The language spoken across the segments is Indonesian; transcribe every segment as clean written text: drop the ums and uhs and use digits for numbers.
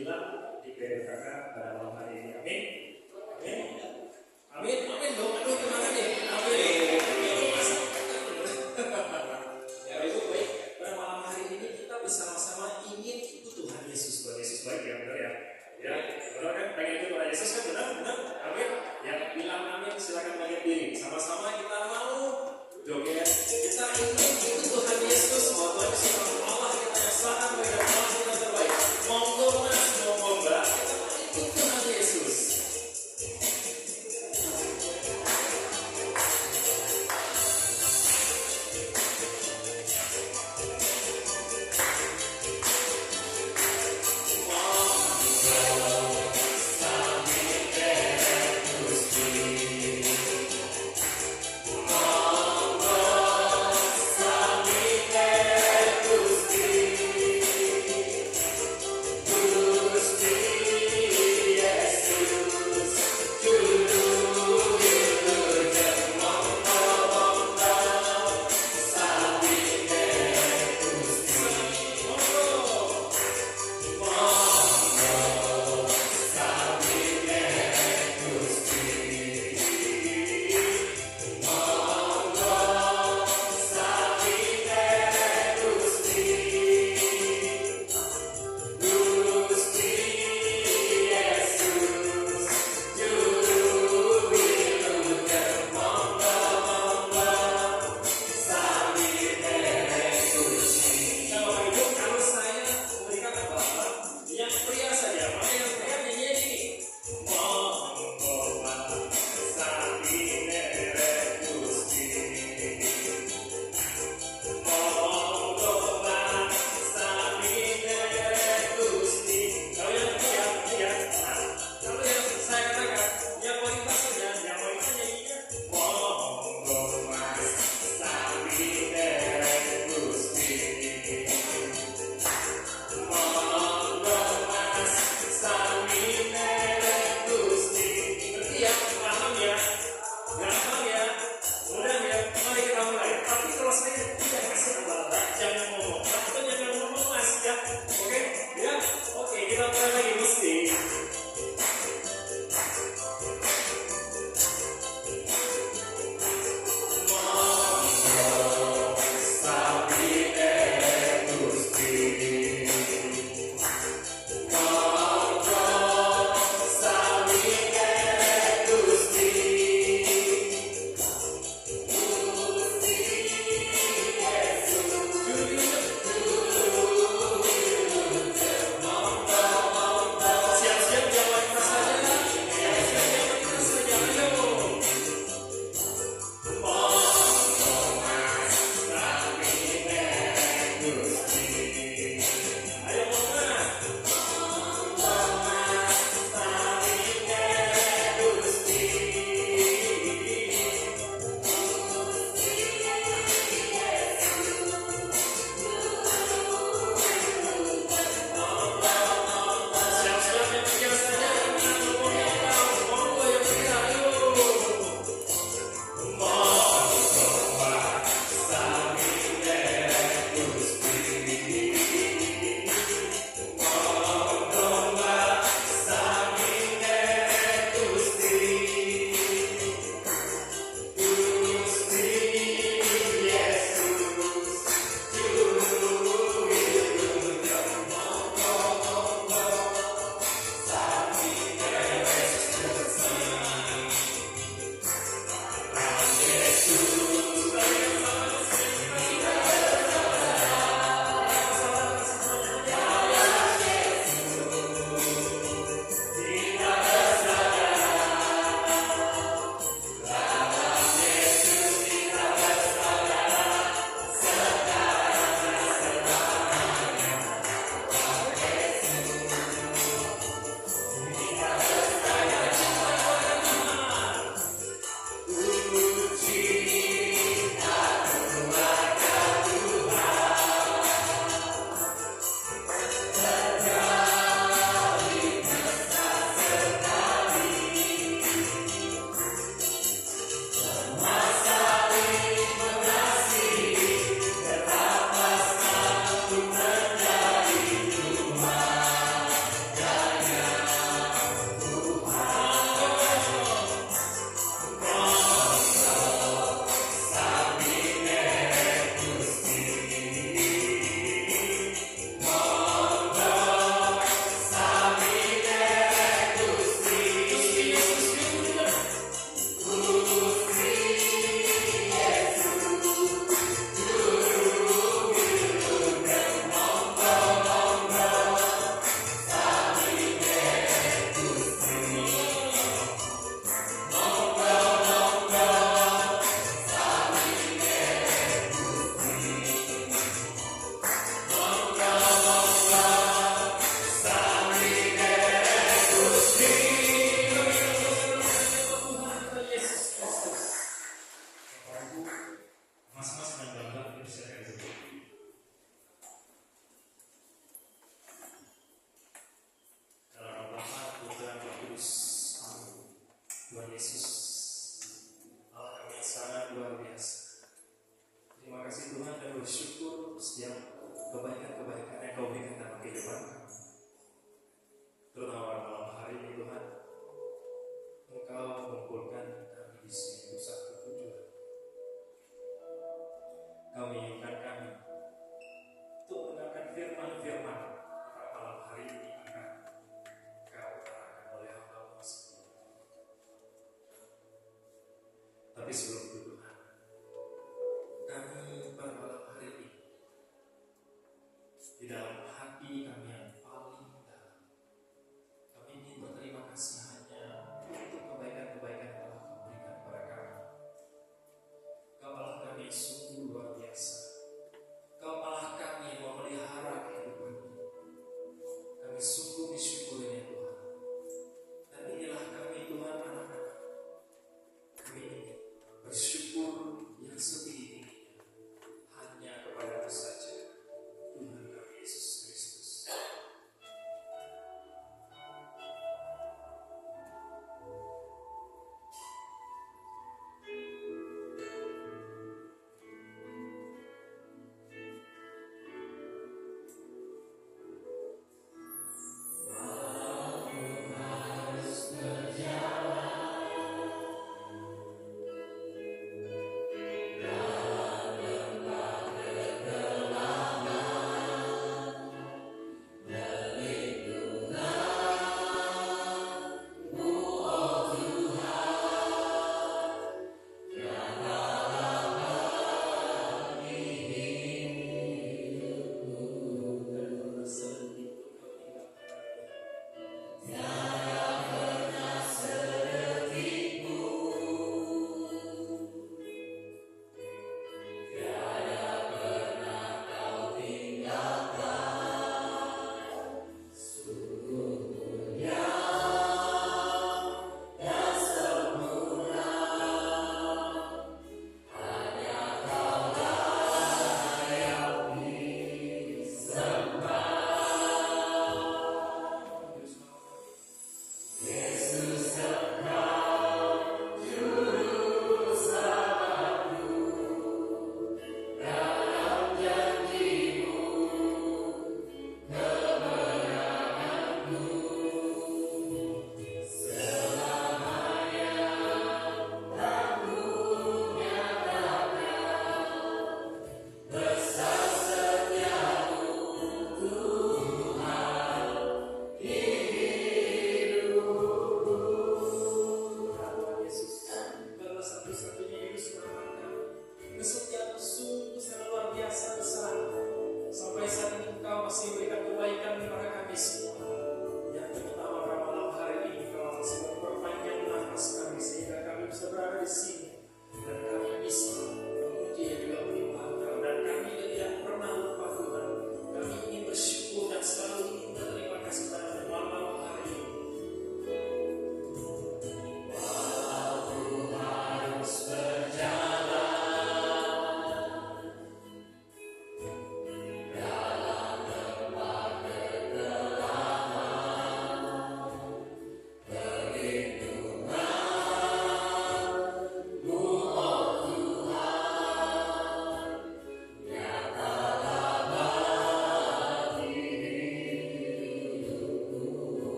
bilang di PRKK pada malam hari ini. Amin. Amin. Amin. Amin dong. Aduh gimana nih? Amin. Ya Ibu baik. Pada malam hari ini kita bersama-sama ingin ikut Tuhan Yesus. Tuhan Yesus baik ya benar ya. Ya benar kan? Pengen ikut Tuhan Yesus kan benar? Benar. Amin. Yang bilang amin silakan bangkit diri. Sama-sama kita mau joget. Kita ingin ikut Tuhan Yesus. Bahwa Tuhan Yesus Allah kita yang sangat baik dan Allah kita terbaik. Monggo mas, monggo mbak. Kita mau ikut Tuhan Yesus. Monggo sambil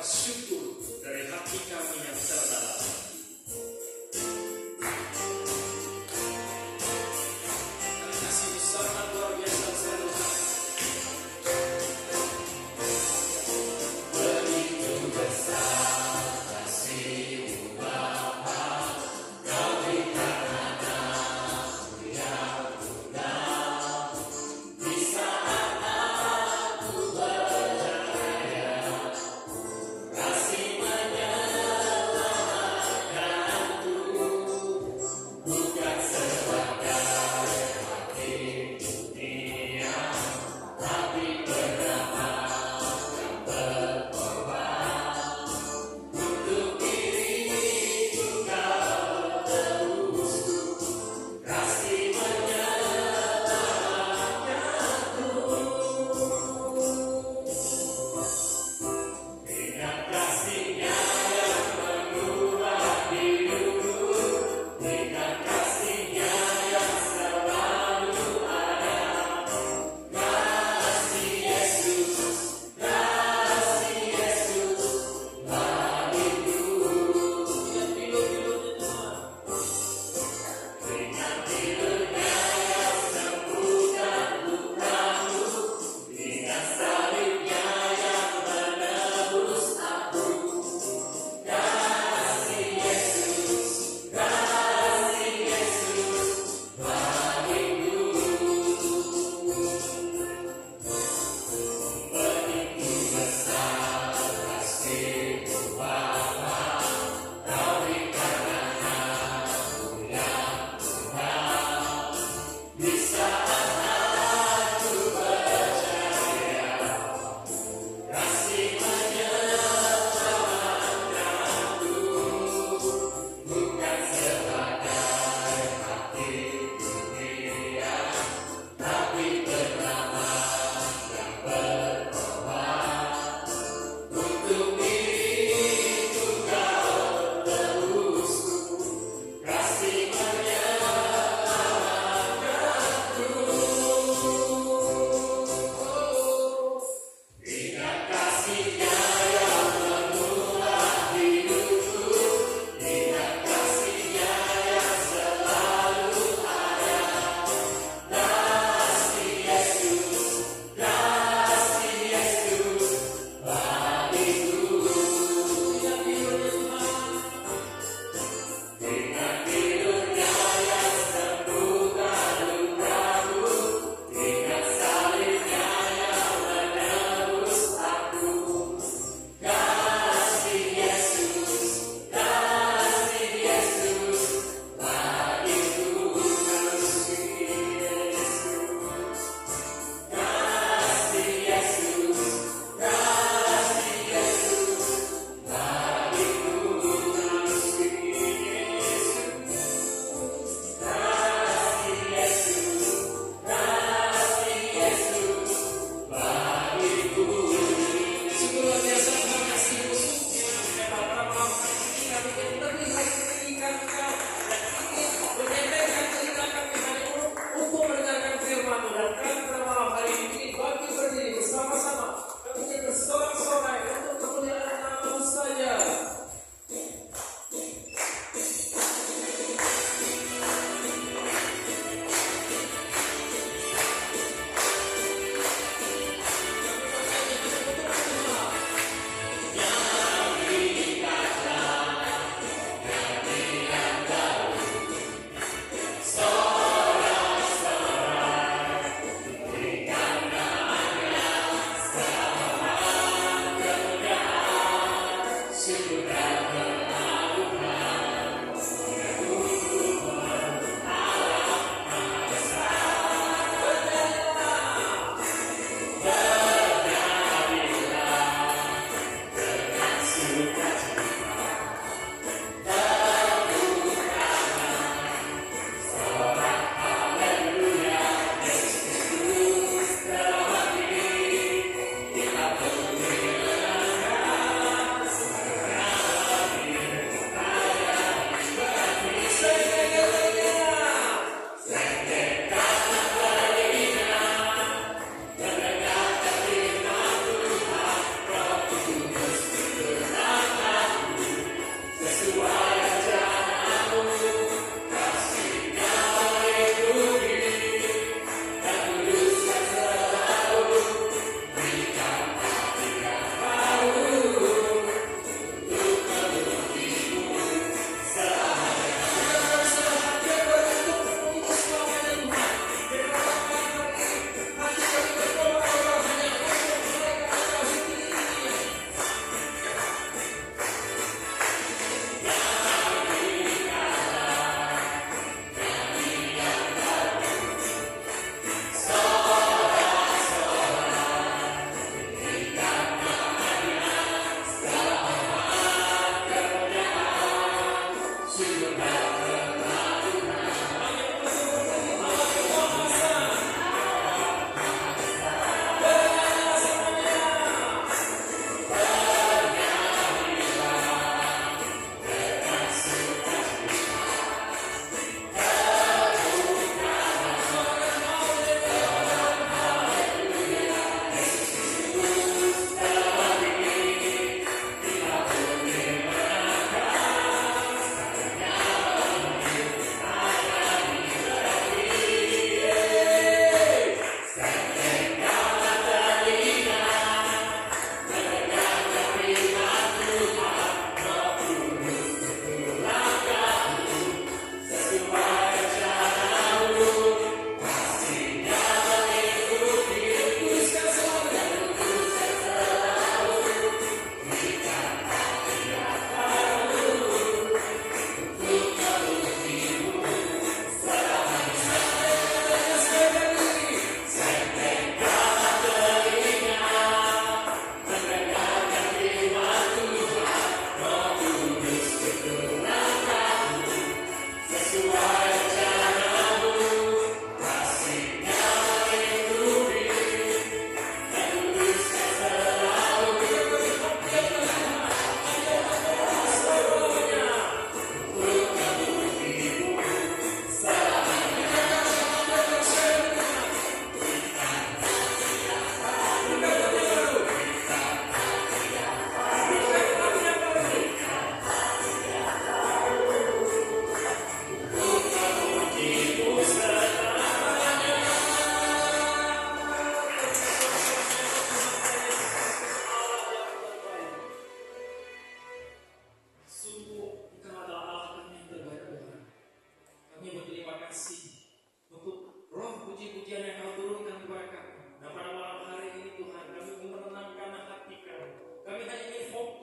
syukur dari hati kami yang terdalam. Karena kasih sangat luar biasa selalu begitu besar kasih-Mu Bapa, Kau berikan anak-Mu yang tunggal. Di saat aku percaya kasih menyelamatkanku, bukan sebagai hakim dunia, tapi bernama yang berkorban untuk diriku. Kau tebus kasih menyelamatkanku dengan kasih-Nya yang mengubah hidupku, dengan kasih-Nya yang selalu ada. Kasih Yesus bagiku. Dengan pilur-pilurnya Tuhan, dengan pilur-Nya yang sembuhkan lukaku, dengan salib-Nya yang menebus aku. Kasih Yesus bagiku. Begitu besar kasih-Mu Bapa, Kau berikan anak-Mu yang tunggal. Di saat aku percaya kasih menyelamatkanku, bukan sebagai hakim dunia, tapi bernama yang berkorban untuk diriku. Kau tebusku kasih menyelamatkanku dengan kasih-Nya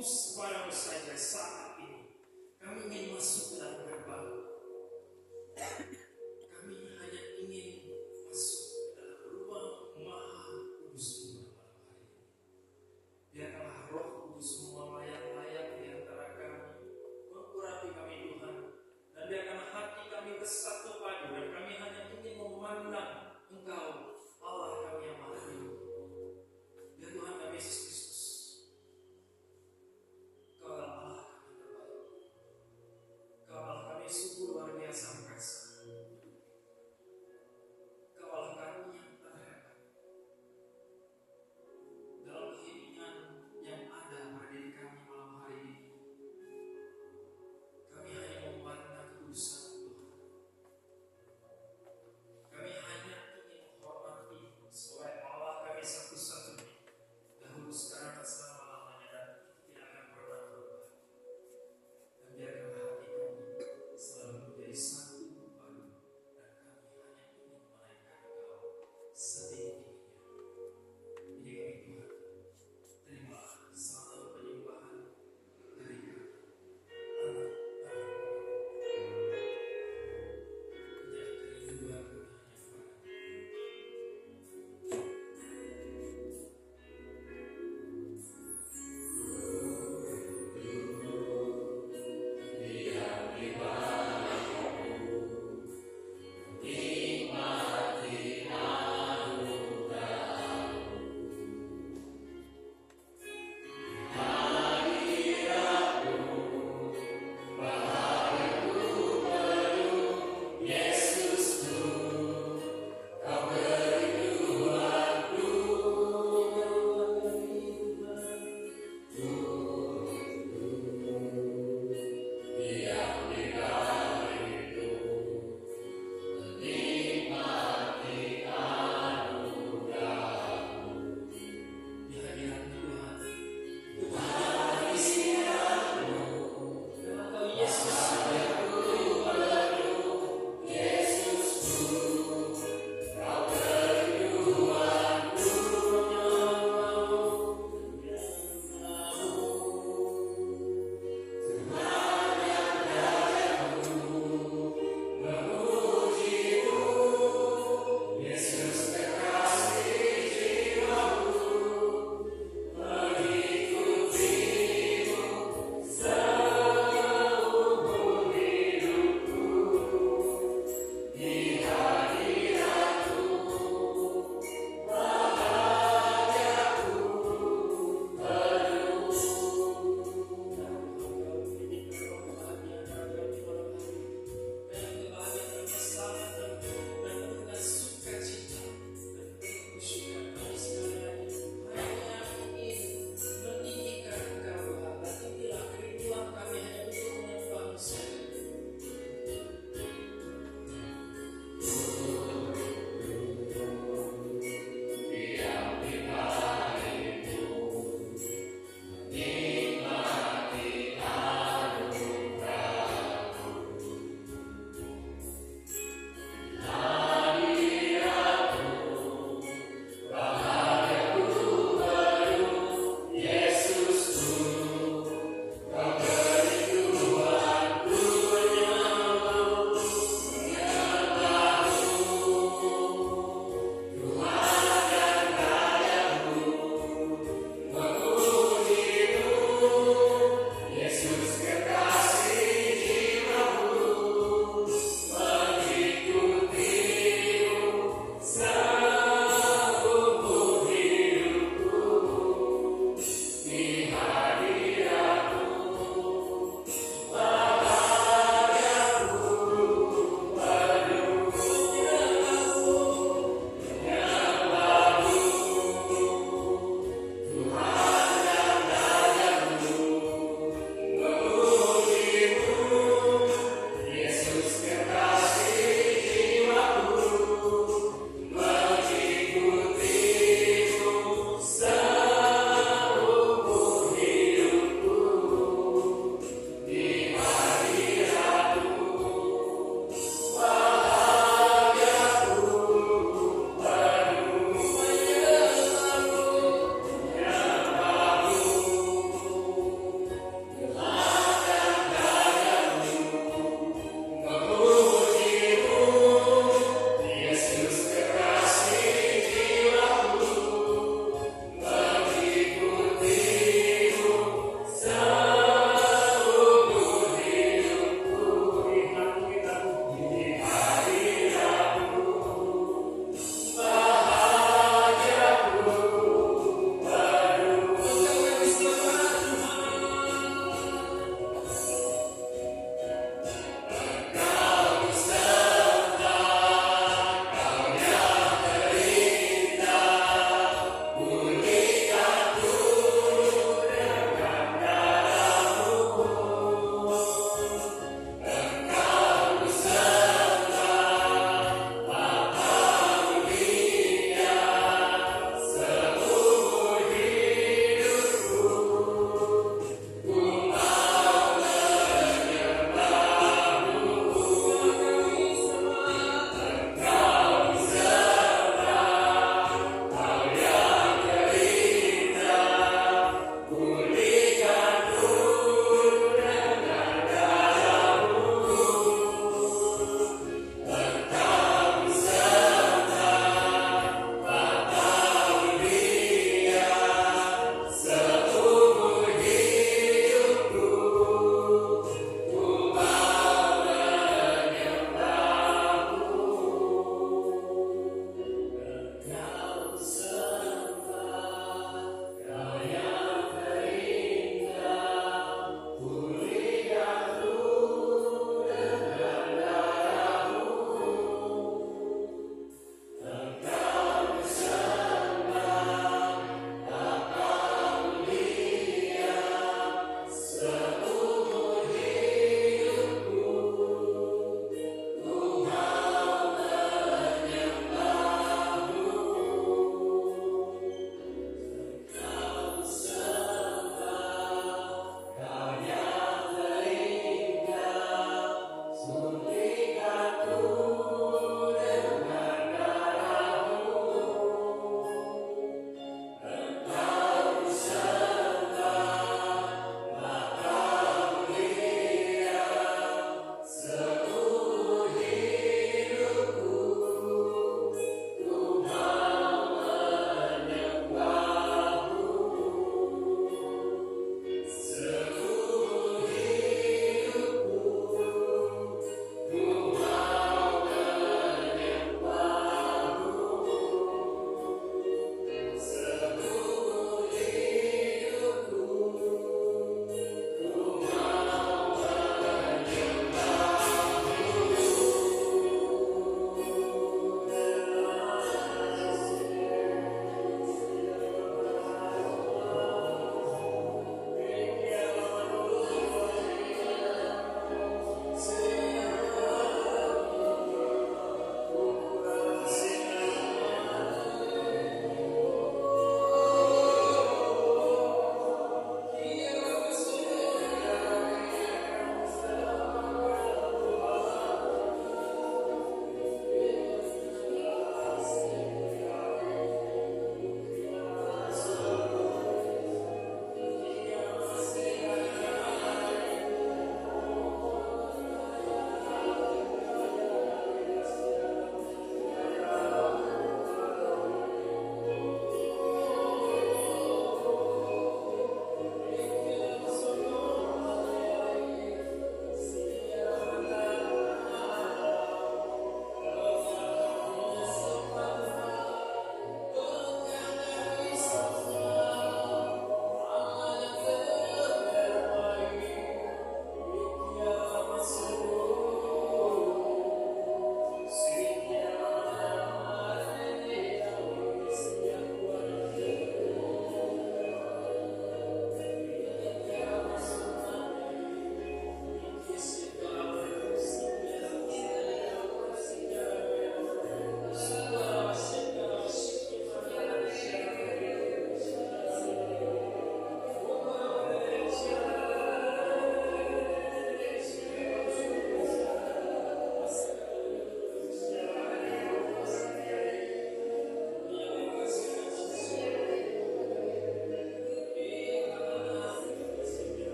fokus kepadamu saja saat ini. Kami ingin masuk ke dalam gerbang. Kami hanya ingin masuk ke dalam ruang Maha Kudus pada malam hari ini. Biarkanlah Roh Kudus melayang-layang di antara kami, mengurapi kami Tuhan, dan biarkanlah hati kami bersatu padu, dan kami hanya ingin memandang Engkau, Allah kami yang maha hidup. Ya Tuhan kami Yesus Kristus, Engkau adalah Allah kami.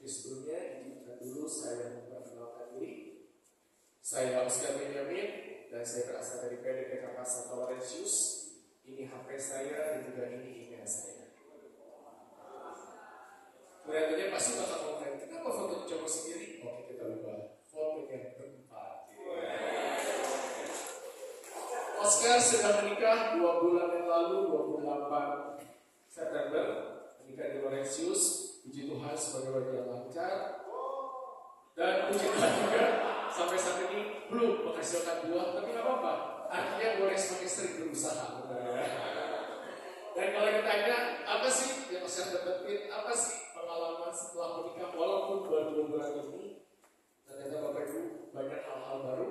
Sebelumnya izinkan dulu saya memperkenalkan diri. Saya Oscar Benjamin dan saya berasal dari PDPK Santo Laurentius. Ini HP saya dan juga ini email saya. Kelihatannya pasti bakal komen, kenapa foto cowok sendiri? Oke, kita lupa fotonya berempat. Oscar sudah menikah 2 bulan yang lalu, 28 September, menikah di Laurentius. Puji Tuhan sebagai wajah lancar. Dan puji Tuhan juga sampai saat ini belum menghasilkan buah, tapi nggak apa-apa. Artinya boleh semakin sering berusaha. Dan kalau ditanya apa sih yang saya dapetin, apa sih pengalaman setelah menikah walaupun baru 2 bulan ini, ternyata Bapak Ibu banyak hal-hal baru.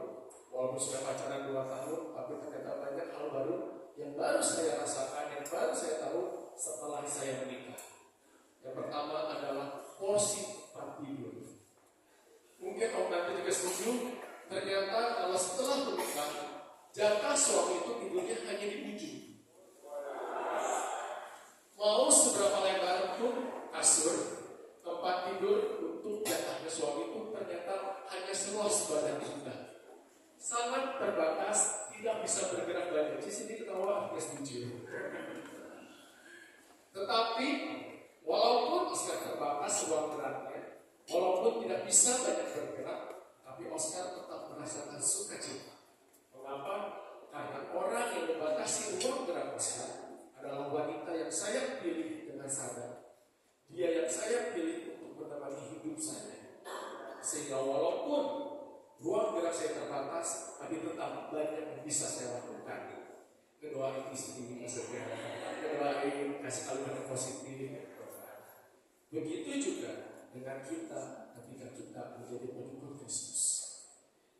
Walaupun sudah pacaran 2 tahun, tapi ternyata banyak hal baru yang baru saya rasakan, yang baru saya tahu setelah saya menikah. Yang pertama adalah porsi tempat tidur. Mungkin Om Tante juga setuju, ternyata kalau setelah menikah, jatah suami itu tidurnya hanya di ujung. Mau seberapa lebar pun kasur, tempat tidur untuk jatahnya suami itu ternyata hanya seluas badan kita. Sangat terbatas, tidak bisa bergerak banyak. Di sini ketawa, ya setuju. Tetapi walaupun Oscar terbatas ruang geraknya, walaupun tidak bisa banyak bergerak, tapi Oscar tetap merasakan sukacita. Mengapa? Karena orang yang membatasi ruang gerak Oscar adalah wanita yang saya pilih dengan sadar. Dia yang saya pilih untuk menemani hidup saya. Sehingga walaupun ruang gerak saya terbatas, tapi tetap banyak yang bisa saya lakukan. Kedoain istri maksudnya, kedoain kasih kalimat positif. Begitu juga dengan kita ketika kita menjadi pengikut Kristus.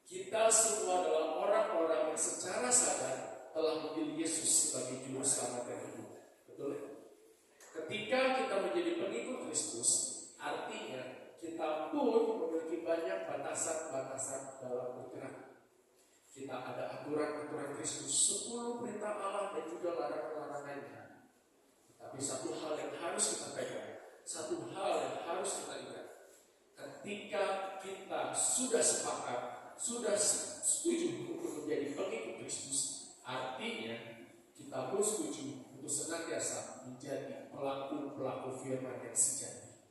Kita semua adalah orang-orang yang secara sadar telah memilih Yesus sebagai juru selamat dan hidup. Betul ya? Ketika kita menjadi pengikut Kristus, artinya kita pun memiliki banyak batasan-batasan dalam bergerak. Kita ada aturan-aturan Kristus, 10 perintah Allah dan juga larangan-larangannya. Tapi satu hal yang harus kita pegang, satu hal yang harus kita ingat. Ketika kita sudah sepakat, sudah setuju untuk menjadi pengikut Kristus, artinya kita pun setuju untuk senantiasa menjadi pelaku-pelaku firman yang sejati.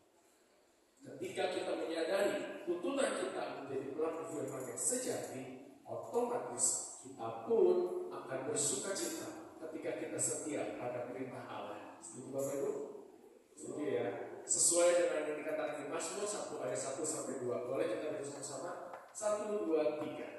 Ketika kita menyadari tuntunan kita menjadi pelaku firman yang sejati, otomatis kita pun akan bersukacita ketika kita setia pada perintah Allah. Setuju Bapak Ibu? Setuju ya? Sesuai dengan yang dikatakan di Mazmur 1 ayat 1 sampai 2. Boleh kita baca sama-sama? 1, 2, 3.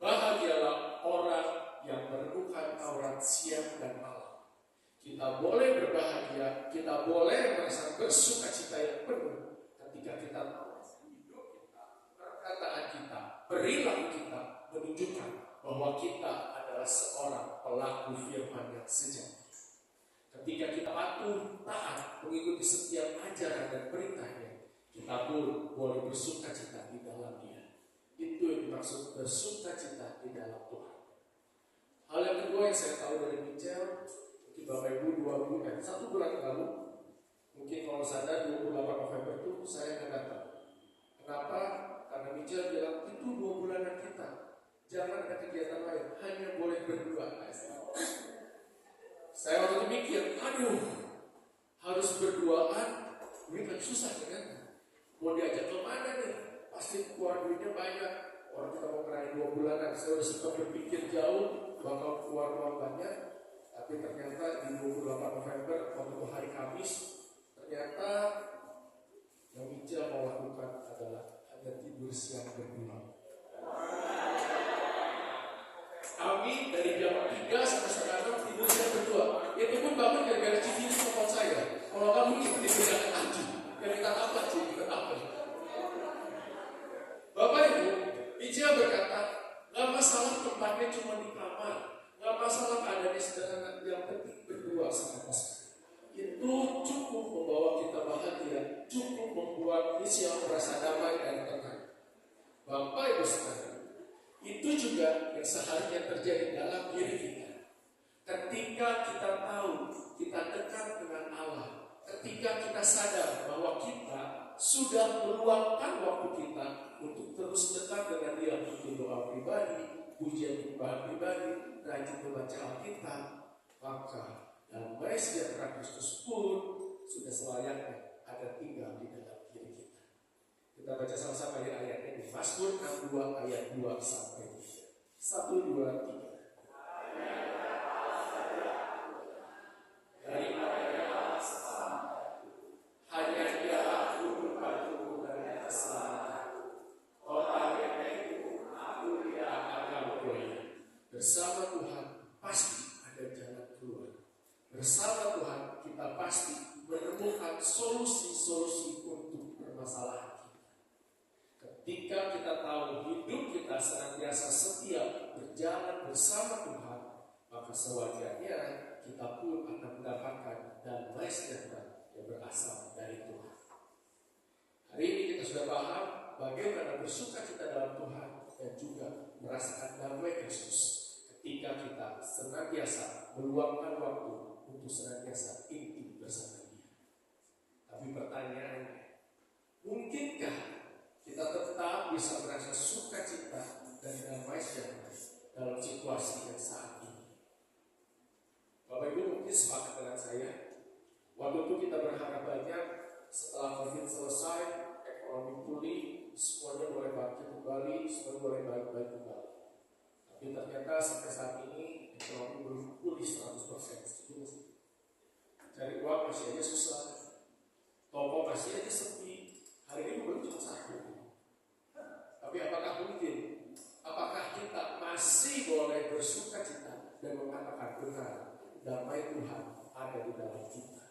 Bahagialah orang yang merenungkan Taurat siang dan malam. Kita boleh berbahagia, kita boleh merasa bersukacita yang penuh ketika kita tahu hidup kita, perkataan kita, perilaku kita menunjukkan bahwa kita adalah seorang pelaku firman yang sejati. Ketika kita patuh, taat, mengikuti setiap ajaran dan perintahnya, kita pun boleh bersukacita di dalam Dia. Itu yang dimaksud bersukacita di dalam Tuhan. Hal yang kedua yang saya tahu dari Michelle, mungkin Bapak Ibu 1 bulan lalu, mungkin kalau sadar 28 November itu saya nggak datang. Kenapa? Karena Michelle bilang itu 2 bulanan kita, jangan ada kegiatan lain, hanya boleh berdua. Saya waktu itu mikir, aduh, harus berduaan, duit kan susah kan? Mau diajak kemana nih? Pasti keluar duitnya banyak. Orang kita mau ngerayain 2 bulanan, saya udah sempat berpikir jauh bakal keluar uang banyak. Tapi ternyata di 28 November, waktu itu hari Kamis, ternyata yang Michelle mau lakukan adalah hanya tidur siang berdua. Kami dari jam 3 sampai sekarang tidur siang berdua. Itu pun bangun gara-gara TV di tempat saya. Kalau kamu tidur dengan anjing, yang kita apa sih? Kita apa? Bapak Ibu, Michelle berkata, gak masalah tempatnya cuma di kamar, gak masalah keadaannya sederhana, yang penting berdua sama Oscar. manusia merasa damai dan tenang. Bapak Ibu Saudara, itu juga yang seharusnya terjadi dalam diri kita. Ketika kita tahu kita dekat dengan Allah, ketika kita sadar bahwa kita sudah meluangkan waktu kita untuk terus dekat dengan Dia, untuk doa pribadi, pujian ibadah pribadi, rajin membaca Alkitab, maka damai sejahtera Kristus pun sudah selayaknya ada tinggal di dalam diri kita. Kita baca sama-sama ayat-ayatnya di Mazmur 62 ayat 2 sampai 3. 1, 2, 3. Hanya Dia aku berpaling dari kesalahan. Kota itu aku tidak akan goyah. Bersama Tuhan pasti ada jalan keluar. Bersama Tuhan kita pasti menemukan solusi-solusi untuk permasalahan kita. Ketika kita tahu hidup kita senantiasa setia berjalan bersama Tuhan, maka sewajarnya kita pun akan mendapatkan damai sejahtera yang berasal dari Tuhan. Hari ini kita sudah paham bagaimana bersuka cita dalam Tuhan dan juga merasakan damai Kristus ketika kita senantiasa meluangkan waktu untuk senantiasa intim bersama Dia. Tapi pertanyaannya, mungkinkah kita tetap bisa merasa sukacita dan damai sejahtera dalam situasi yang saat ini? Bapak Ibu mungkin sepakat dengan saya, waktu itu kita berharap banyak setelah COVID selesai, ekonomi pulih, semuanya boleh bangkit kembali, semuanya boleh baik-baik kembali. Tapi ternyata sampai saat ini ekonomi belum pulih 100%. Cari uang masih aja susah, toko masih aja sepi. Hari ini belum cuma satu. Tapi apakah mungkin? Apakah kita masih boleh bersuka cita dan mengatakan benar damai Tuhan ada di dalam kita?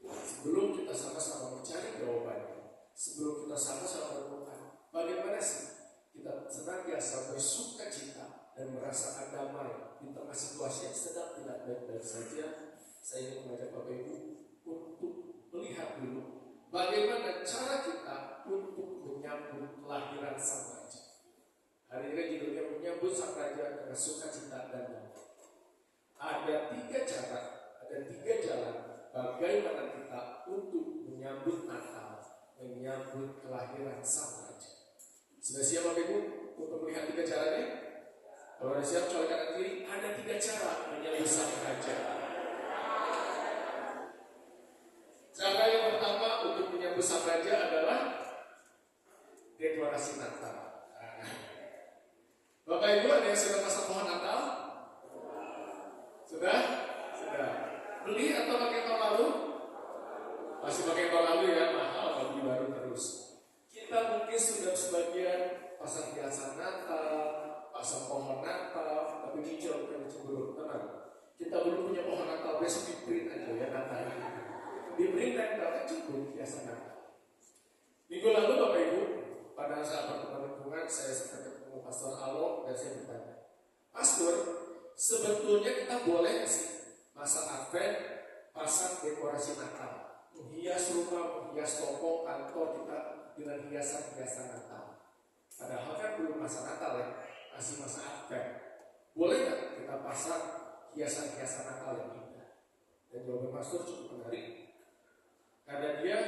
Sebelum kita sama-sama mencari jawabannya, sebelum kita sama-sama menemukan bagaimana sih kita senantiasa bersuka cita dan merasakan damai di tengah situasi yang sedang tidak baik-baik saja, saya ingin mengajak Bapak Ibu untuk melihat dulu bagaimana cara kita untuk menyambut kelahiran Sang Raja. Hari ini judulnya menyambut Sang Raja dengan sukacita dan damai. Ada 3 cara, ada 3 jalan bagaimana kita untuk menyambut Natal, menyambut kelahiran Sang Raja. Sudah siap Bapak Ibu untuk melihat 3 caranya? Kalau sudah siap, coba kanan kiri. Ada 3 cara menyambut Sang Raja. Cara yang pertama untuk menyambut Sang Raja adalah deklarasi Natal. Bapak Ibu ada yang sudah pasang pohon Natal? Sudah? Sudah. Beli atau pakai tahun lalu? Masih pakai tahun lalu ya, mahal beli baru terus. Kita mungkin sudah sebagian pasang hiasan Natal, pasang pohon Natal, tapi nyicil bukan cemburu. Tenang. Kita belum punya pohon Natal, besok di print aja ya Natal. Di print dan cukup hiasan Natal. Minggu lalu Bapak Ibu, pada saat pertemuan lingkungan saya sempat ketemu Pastor Alo dan saya bertanya, Pastor, sebetulnya kita boleh sih masa Advent pasang dekorasi Natal, menghias rumah, menghias toko, kantor kita dengan hiasan-hiasan Natal. Padahal kan belum masa Natal ya, masih masa Advent. Boleh nggak kita pasang hiasan-hiasan Natal yang indah? Dan jawaban Pastor cukup menarik. Karena dia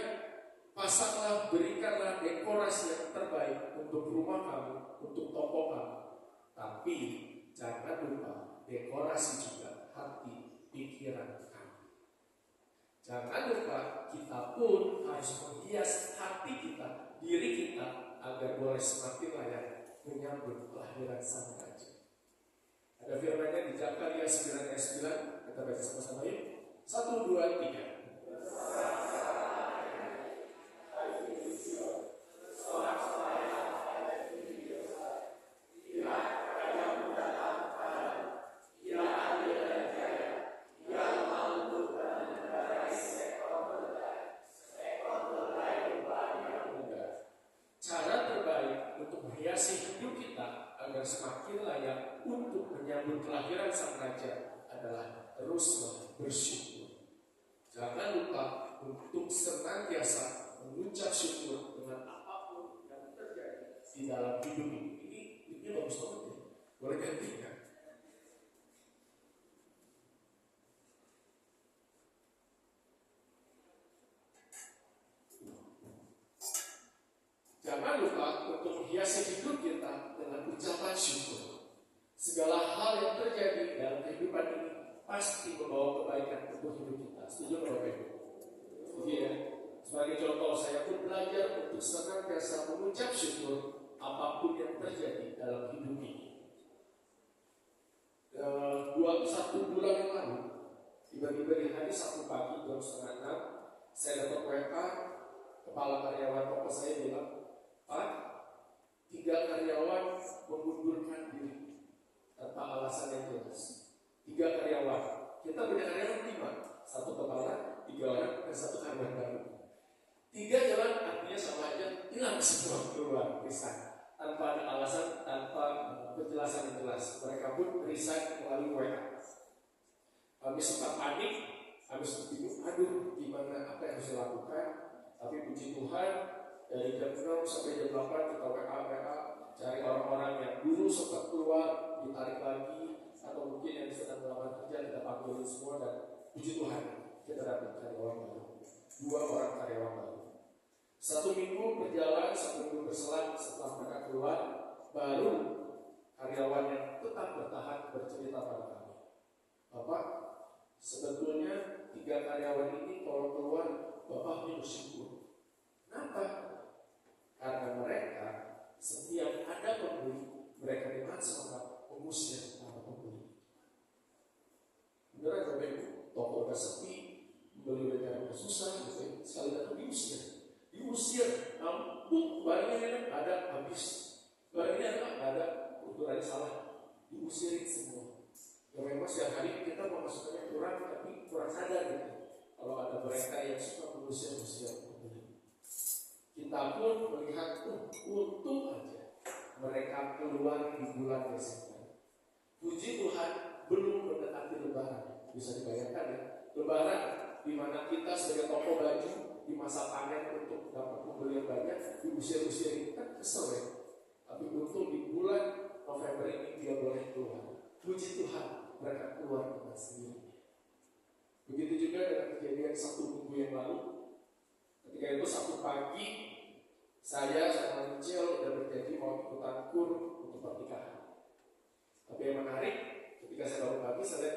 pasanglah, berikanlah dekorasi yang terbaik untuk rumah kamu, untuk toko kamu. Tapi jangan lupa dekorasi juga hati, pikiran kamu. Jangan lupa kita pun harus menghias hati kita, diri kita, agar boleh semakin layak menyambut kelahiran Sang Raja. Ada firman-Nya di Zakaria 9 ayat 9. Kita baca sama-sama yuk. 1, 2, 3. Semakin layak untuk menyambut kelahiran Sang Raja adalah teruslah bersyukur. Jangan di dalam hidup ini bagus banget ya. Boleh gantikan. Jangan lupa untuk menghiasi hidup kita dengan ucapan syukur. Segala hal yang terjadi dalam kehidupan ini pasti membawa kebaikan untuk hidup kita. Setuju Bapak Ibu? Setuju ya? Sebagai contoh, saya pun belajar untuk senantiasa mengucap syukur apapun yang terjadi dalam hidup ini. 1 bulan yang lalu, tiba-tiba di hari Sabtu pagi jam 5:30, saya dapat WA, kepala karyawan toko saya bilang, Pak, 3 karyawan mengundurkan diri tanpa alasan yang jelas. 3 karyawan. Kita punya karyawan 5, 1 kepala, 3 orang, dan 1 karyawan baru. 3 jalan artinya sama aja hilang semua, keluar, resign tanpa ada alasan, tanpa penjelasan yang jelas. Mereka pun resign melalui WA. Kami sempat panik, habis bingung, aduh gimana, apa yang harus dilakukan. Tapi puji Tuhan, dari jam 6 sampai jam 8 kita WA, cari orang-orang yang dulu sempat keluar, ditarik lagi, atau mungkin yang sedang melamar kerja kita panggil semua, dan puji Tuhan kita dapat karyawan baru, 2 orang karyawan baru. 1 minggu berjalan, 1 minggu berselang setelah mereka keluar, baru karyawan yang tetap bertahan bercerita pada kami, Bapak, sebetulnya 3 karyawan ini kalau keluar Bapak bersyukur. Kenapa? Karena mereka setiap ada pembeli, mereka dengan semangat mengusir para pembeli. Beneran Bapak Ibu, toko udah sepi, beli udah susah, gitu. Sekali datang diusir, nampuk barangnya ada habis, barangnya ada ukurannya salah, diusirin semua. Ya memang setiap hari kita memasukkannya kurang, tapi kurang sadar gitu. Kalau ada mereka yang suka mengusir pembeli, kita pun melihat untung aja mereka keluar di bulan Desember. Puji Tuhan belum mendekati Lebaran. Bisa dibayangkan ya, Lebaran di mana kita sebagai toko baju di masa panen untuk dapat pembeli yang banyak diusir-usir, kan kesel ya. Tapi untung di bulan November ini dia boleh keluar. Puji Tuhan mereka keluar dengan sendiri. Begitu juga dengan kejadian 1 minggu yang lalu. Ketika itu Sabtu pagi, saya sama Michelle udah berjanji mau ikutan kur untuk pernikahan. Tapi yang menarik, ketika saya bangun pagi, saya lihat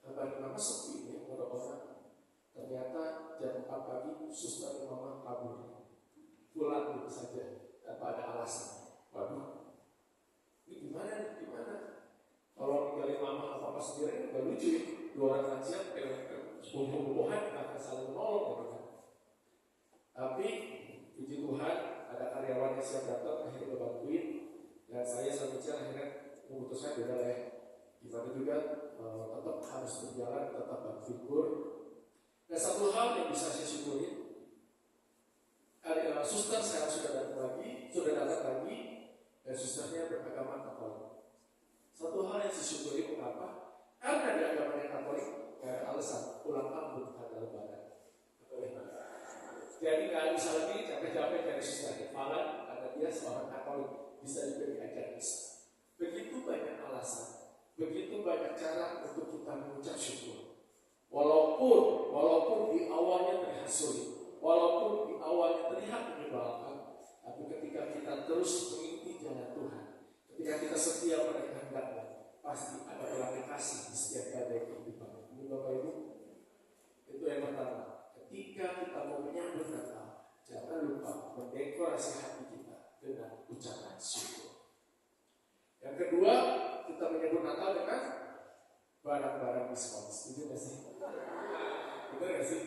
kenapa sepi ya, ada orang. Ternyata jam 4 pagi suster mama kabur, pulang gitu saja tanpa ada alasan. Waduh, ini gimana? Kalau ninggalin mama apa sendiri nggak lucu ya. 2 orang lansia sepuluh-puluhan akan saling menolong gitu kan. Tapi puji Tuhan ada karyawan yang siap datang, akhirnya bantuin, dan saya sama Michelle akhirnya memutuskan beda lah ya. Gimana juga tetap harus berjalan, tetap bersyukur. Dan satu hal yang bisa saya syukuri, suster saya sudah datang lagi, dan susternya beragama Katolik. Satu hal yang saya syukuri, mengapa? Karena di agama yang Katolik gak ada alasan pulang kampung pada Lebaran. Jadi nggak bisa lagi capek-capek dari suster malah karena dia seorang Katolik, bisa juga diajar bisa. Begitu banyak alasan, begitu banyak cara untuk kita mengucap syukur. Walaupun di awalnya terlihat sulit, walaupun di awalnya terlihat menyebalkan, tapi ketika kita terus mengikuti jalan Tuhan, ketika kita setia pada kehendaknya, pasti ada pelangi kasih di setiap gadai kehidupan. Ini Bapak Ibu, itu yang pertama. Ketika kita mau menyambut Natal, jangan lupa mendekorasi hati kita dengan ucapan syukur. Yang kedua, kita menyambut Natal dengan barang-barang diskon. Setuju nggak sih? Benar nggak sih?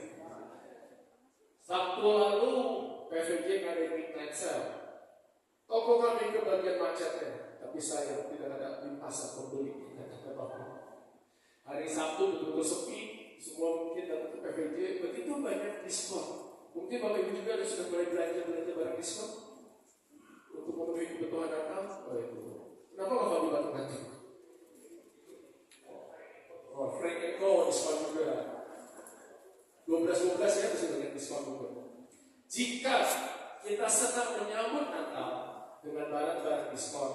Sabtu lalu PVJ ngadain midnight sale. Toko kami kebagian macetnya, tapi saya tidak ada limpasan pembeli. Hari Sabtu betul-betul sepi, semua mungkin datang ke PVJ, begitu banyak diskon. Mungkin Bapak Ibu juga sudah mulai belanja barang diskon untuk memenuhi kebutuhan Natal. Kenapa nggak mau dibantu nanti? Frank Eco diskon juga. 12 ya masih banyak diskon juga. Jika kita sedang menyambut Natal dengan barang-barang diskon,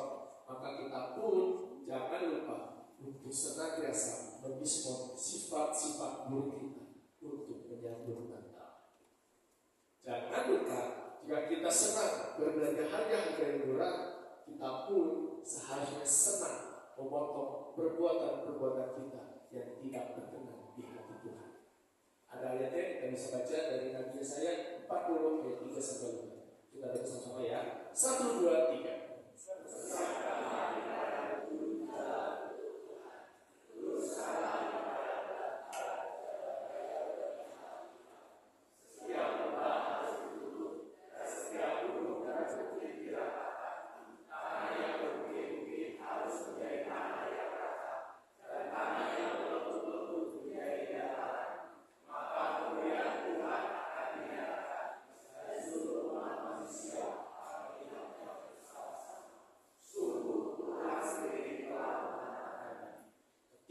maka kita pun jangan lupa untuk senantiasa mendiskon sifat-sifat buruk kita untuk menyambut Natal. Jangan lupa, jika kita senang berbelanja harga-harga yang murah, kita pun seharusnya senang memotong perbuatan-perbuatan kita yang tidak berkenan di hati Tuhan. Ada ayatnya kita bisa baca dari Nabi Yesaya 40 ayat 3 sampai 5. Kita baca sama-sama ya. 1, 2, 3.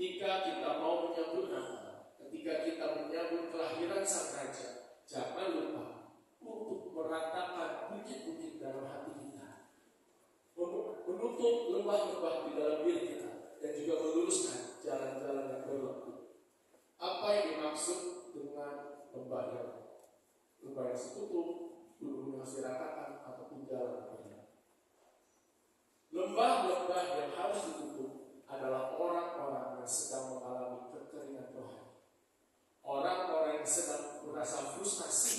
Ketika kita mau menyambut Natal, ketika kita menyambut kelahiran Sang Raja, jangan lupa untuk meratakan bukit-bukit dalam hati kita, menutup lembah-lembah di dalam diri kita, dan juga meluruskan jalan-jalan yang berlebih. Apa yang dimaksud dengan lembah yang tertutup, gunung yang harus diratakan, ataupun jalan yang berlebih? Lembah-lembah yang harus ditutup adalah orang-orang yang sedang mengalami kekeringan rohani, orang-orang yang sedang merasa frustasi,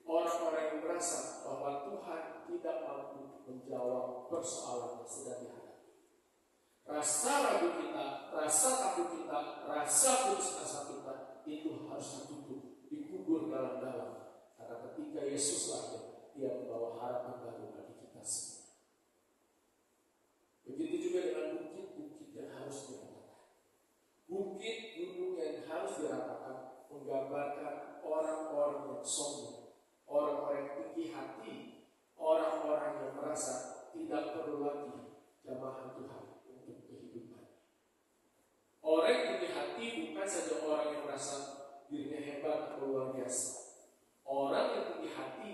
orang-orang yang merasa bahwa Tuhan tidak mampu menjawab persoalan yang sedang dihadapi. Rasa ragu kita, rasa takut kita, rasa putus asa kita itu harus ditutup, dikubur dalam-dalam, karena ketika Yesus lahir, Dia membawa harapan baru bagi kita semua. Begitu juga dengan bukit-bukit yang harus diratakan. Bukit gunung yang harus diratakan menggambarkan orang-orang yang sombong, orang-orang yang tinggi hati, orang-orang yang merasa tidak perlu lagi jamahan Tuhan untuk kehidupan. Orang yang tinggi hati bukan saja orang yang merasa dirinya hebat atau luar biasa. Orang yang tinggi hati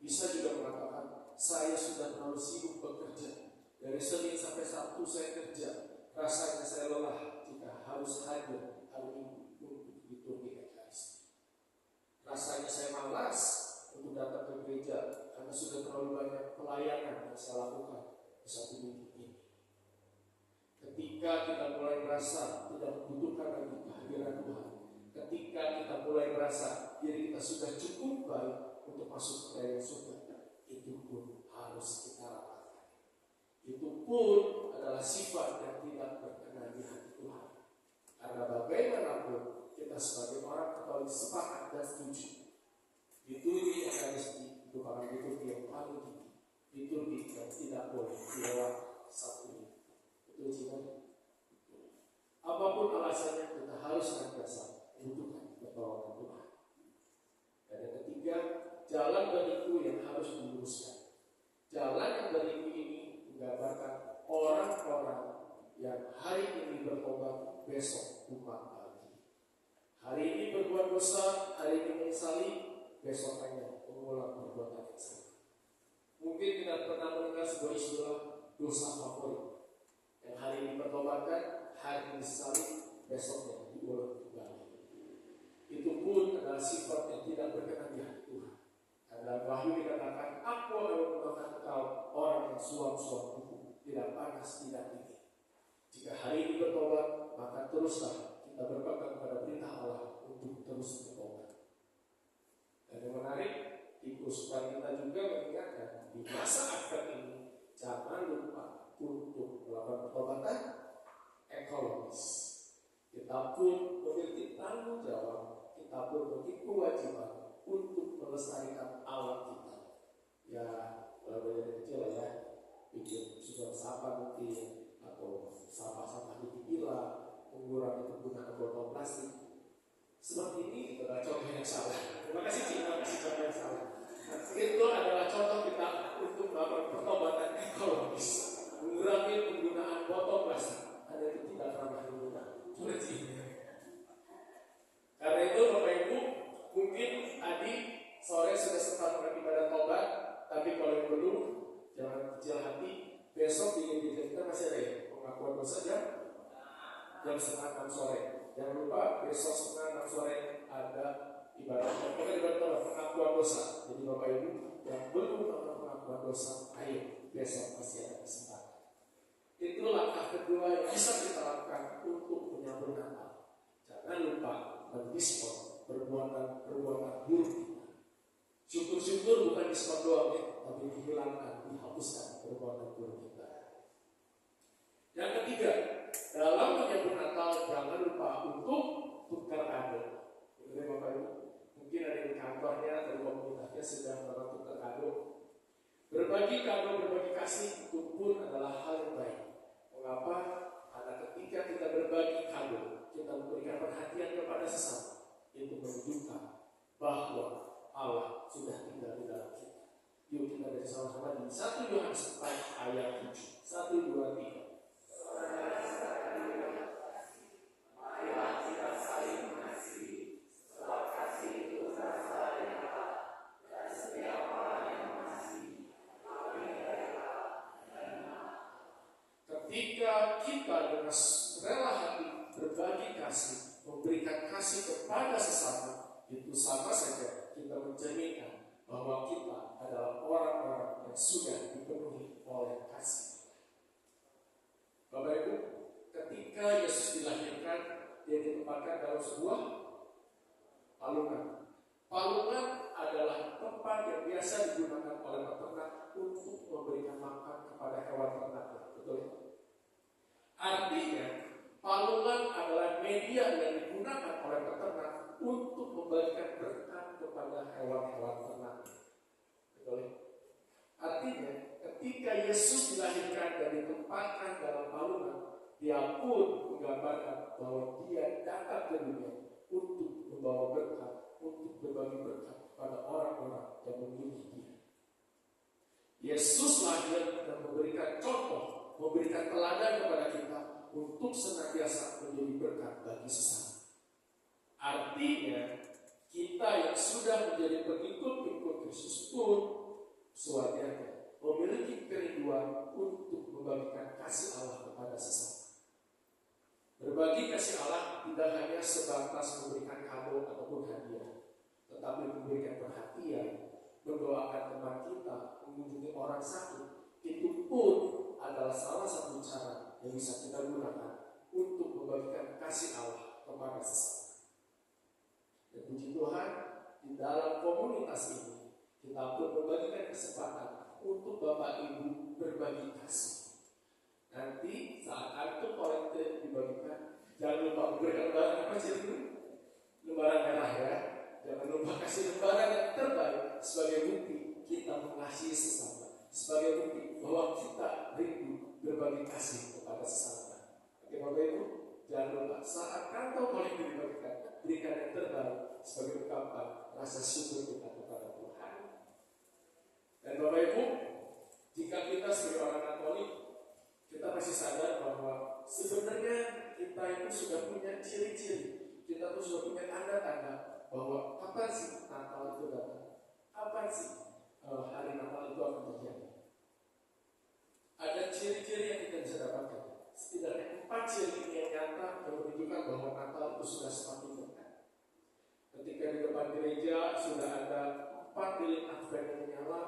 bisa juga mengatakan, saya sudah terlalu sibuk bekerja. Dari Senin sampai Sabtu saya kerja, rasanya saya lelah jika harus hadir hari Minggu untuk liturgi Ekaristi. Rasanya saya malas untuk datang ke gereja karena sudah terlalu banyak pelayanan yang saya lakukan di satu minggu ini. Ketika kita mulai merasa tidak membutuhkan lagi kehadiran Tuhan, ketika kita mulai merasa diri kita sudah cukup baik untuk masuk ke dalam surga, itu pun harus kita lakukan. Itu pun adalah sifat yang tidak berkenan di hati Tuhan. Karena bagaimanapun kita sebagai orang Katolik sepakat dan setuju, liturgi Ekaristi itu para liturgi yang paling tinggi, liturgi yang tidak boleh dilewat satu minggu. Betul tidak? Apapun alasannya kita harus senantiasa membutuhkan pertolongan Tuhan. Dan yang ketiga, jalan berliku yang harus diluruskan. Jalan yang berliku ini menggambarkan orang-orang yang hari ini bertobat, besok umat lagi. Hari ini berbuat dosa, hari ini menyesali, besok hanya mengulang perbuatan yang sama. Mungkin tidak pernah mendengar sebuah istilah dosa favorit, yang hari ini bertobatkan, hari ini menyesali, besoknya diulang kembali. Itu pun adalah sifat yang tidak berkenan di hati Tuhan. Karena Wahyu dikatakan, aku akan menemukan engkau orang yang suam-suam kuku, tidak panas, tidak dingin. Jika hari ini bertobat, maka teruslah kita berpegang pada perintah Allah untuk terus bertobat. Dan yang menarik, dikhususkan kita juga mengingatkan di masa Advent ini, jangan lupa untuk melakukan pertobatan ekologis. Kita pun memiliki tanggung jawab, kita pun memiliki kewajiban untuk melestarikan alam kita. Ya, kalau dari kecil ya, bikin sudah sampah mungkin, atau sampah-sampah dipilah, mengurangi penggunaan botol plastik. Seperti ini adalah contoh yang salah. Terima kasih Cik, terima kasih contoh yang salah. Itu adalah contoh kita untuk melakukan pertobatan ekologis, mengurangi penggunaan botol plastik. Ada itu tidak ramah lingkungan. Karena itu Bapak Ibu, mungkin tadi sore sudah sempat melakukan ibadah tobat, tapi kalau yang belum, jangan kecil hati, setengah 6 sore. Jangan lupa besok setengah 6 sore ada ibadah pengakuan dosa. Jadi Bapak Ibu yang belum melakukan pengakuan dosa, ayo besok masih ada kesempatan. Itu langkah kedua yang bisa kita lakukan untuk menyambut Natal. Jangan lupa mendiskon perbuatan buruk kita. Syukur-syukur bukan diskon doang ya, tapi dihilangkan, dihapuskan perbuatan buruk kita. Yang ketiga, dalam menyambut Natal jangan lupa untuk tukar kado. Betul ya Bapak Ibu? Mungkin ada di kantornya atau di komunitasnya sudah melakukan tukar kado. Berbagi kado, berbagi kasih itu pun adalah hal yang baik. Mengapa? Karena ketika kita berbagi kado, kita memberikan perhatian kepada sesama, itu menunjukkan bahwa Allah sudah tinggal di dalam kita. Yuk kita baca sama-sama di 1 Yohanes 4 ayat 7. 1, 2, 3. Ketika kita dengan rela hati berbagi kasih, memberikan kasih kepada sesama, itu sama saja kita mencerminkan bahwa kita adalah orang-orang yang sudah dipenuhi oleh kasih. Bapak Ibu, ketika Yesus dilahirkan, dia ditempatkan dalam sebuah palungan. Palungan adalah tempat yang biasa digunakan oleh peternak untuk memberikan makan kepada hewan ternaknya. Betul? Artinya, palungan adalah media yang digunakan oleh peternak untuk membagikan berkat kepada hewan-hewan ternak. Betul? Artinya, ketika Yesus dilahirkan dan ditempatkan dalam palungan, dia pun menggambarkan bahwa dia datang ke dunia untuk membawa berkat, untuk berbagi berkat kepada orang-orang yang memiliki dia. Yesus lahir dan memberikan contoh, memberikan teladan kepada kita untuk senantiasa menjadi berkat bagi sesama. Artinya, kita yang sudah menjadi pengikut-pengikut Yesus pun sewajarnya memiliki kerinduan untuk membagikan kasih Allah kepada sesama. Berbagi kasih Allah tidak hanya sebatas memberikan kado ataupun hadiah, tetapi memberikan perhatian, mendoakan teman kita, mengunjungi orang sakit, itu pun adalah salah satu cara yang bisa kita gunakan untuk membagikan kasih Allah kepada sesama. Dan puji Tuhan, di dalam komunitas ini kita pun membagikan kesempatan untuk Bapak Ibu berbagi kasih. Nanti saat kartu kolektif dibagikan, jangan lupa memberikan lembaran apa sih itu? Lembaran merah ya. Jangan lupa kasih lembaran yang terbaik sebagai bukti kita mengasihi sesama, sebagai bukti bahwa kita rindu berbagi kasih kepada sesama. Oke Bapak Ibu, jangan lupa saat kartu kolektif dibagikan, berikan yang terbaik sebagai ungkapan rasa syukur kita kepada Tuhan. Dan Bapak Ibu, jika kita sebagai orang Katolik, kita masih sadar bahwa sebenarnya kita itu sudah punya ciri-ciri, kita tuh sudah punya tanda-tanda bahwa kapan sih Natal itu datang, kapan sih hari Natal itu akan terjadi. Ada ciri-ciri yang kita bisa dapatkan. Setidaknya 4 ciri yang nyata yang menunjukkan bahwa Natal itu sudah semakin dekat. Ketika di depan gereja sudah ada 4 lilin Advent yang menyala,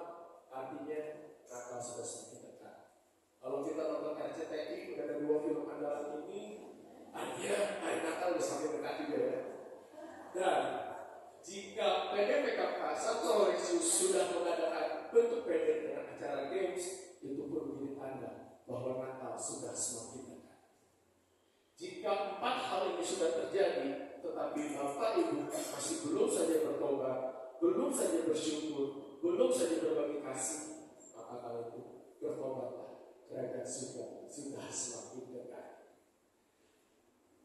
artinya Natal sudah semakin dekat. Kalau kita nonton RCTI, udah ada 2 film andalan ini, artinya hari Natal sudah semakin dekat juga ya. Dan jika PDPKK Santo Laurentius sudah mengadakan bentuk pendek dengan acara games, itu pun menjadi tanda bahwa Natal sudah semakin dekat. Jika 4 hal ini sudah terjadi, tetapi Bapak Ibu masih belum saja bertobat, belum saja bersyukur, belum saja berbagi kasih, maka kalau itu bertobatlah. Kerajaan surga sudah semakin dekat.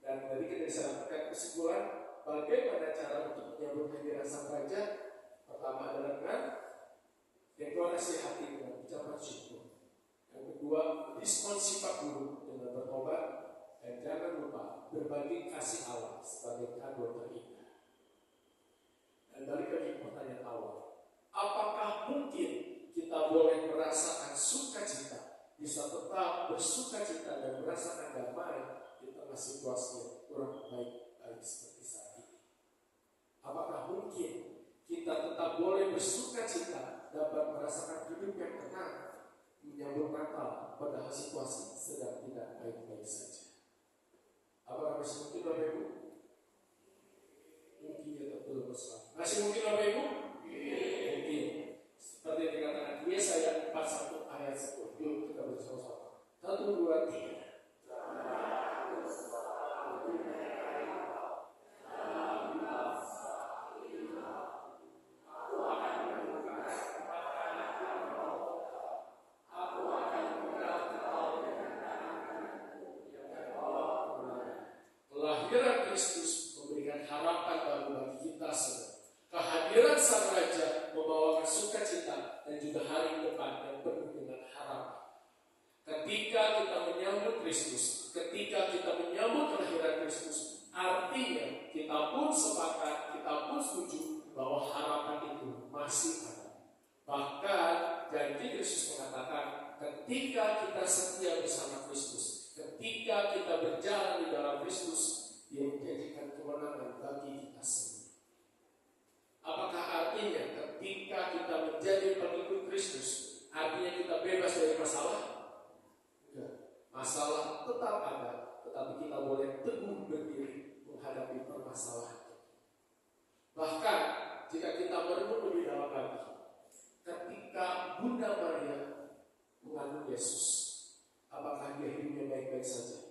Dan tadi kita bisa lakukan kesimpulan bagaimana cara untuk menyambut kehadiran Sang Raja. Pertama adalah dengan deklarasi hati dengan ucapan syukur. Yang kedua, diskon sifat buruk dengan bertobat. Dan jangan lupa berbagi kasih Allah sebagai kado terindah. Dan balik lagi pertanyaan awal, apakah mungkin kita boleh merasakan sukacita, bisa tetap bersukacita dan merasakan damai di di tengah situasi yang kurang baik seperti saat ini? Apakah mungkin kita tetap boleh bersuka cita, dapat merasakan hidup yang tenang, menyambut Natal padahal situasi sedang tidak baik-baik saja? Apakah masih mungkin Bapak Ibu? Mungkin ya, betul Ustaz. Masih mungkin Bapak Ibu? Mungkin. Seperti yang dikatakan Yesaya 41 ayat 10. Yuk kita bersama-sama. 1, 2, 3. Kelahiran Kristus memberikan harapan baru bagi kita semua. Kehadiran Sang Raja membawakan sukacita dan juga hari depan yang penuh dengan harapan. Ketika kita menyambut Kristus, ketika kita menyambut kelahiran Kristus, artinya kita pun sepakat, kita pun setuju bahwa harapan itu masih ada. Bahkan janji Kristus mengatakan, ketika kita setia bersama Kristus, ketika kita berjalan di dalam Kristus, Dia menjanjikan kemenangan bagi kita semua. Apakah artinya ketika kita menjadi pengikut Kristus, artinya kita bebas dari masalah? Enggak. Masalah tetap ada, tetapi kita boleh teguh berdiri menghadapi permasalahan. Bahkan jika kita merenung lebih dalam lagi, ketika Bunda Maria mengandung Yesus, apakah dia hidupnya baik-baik saja?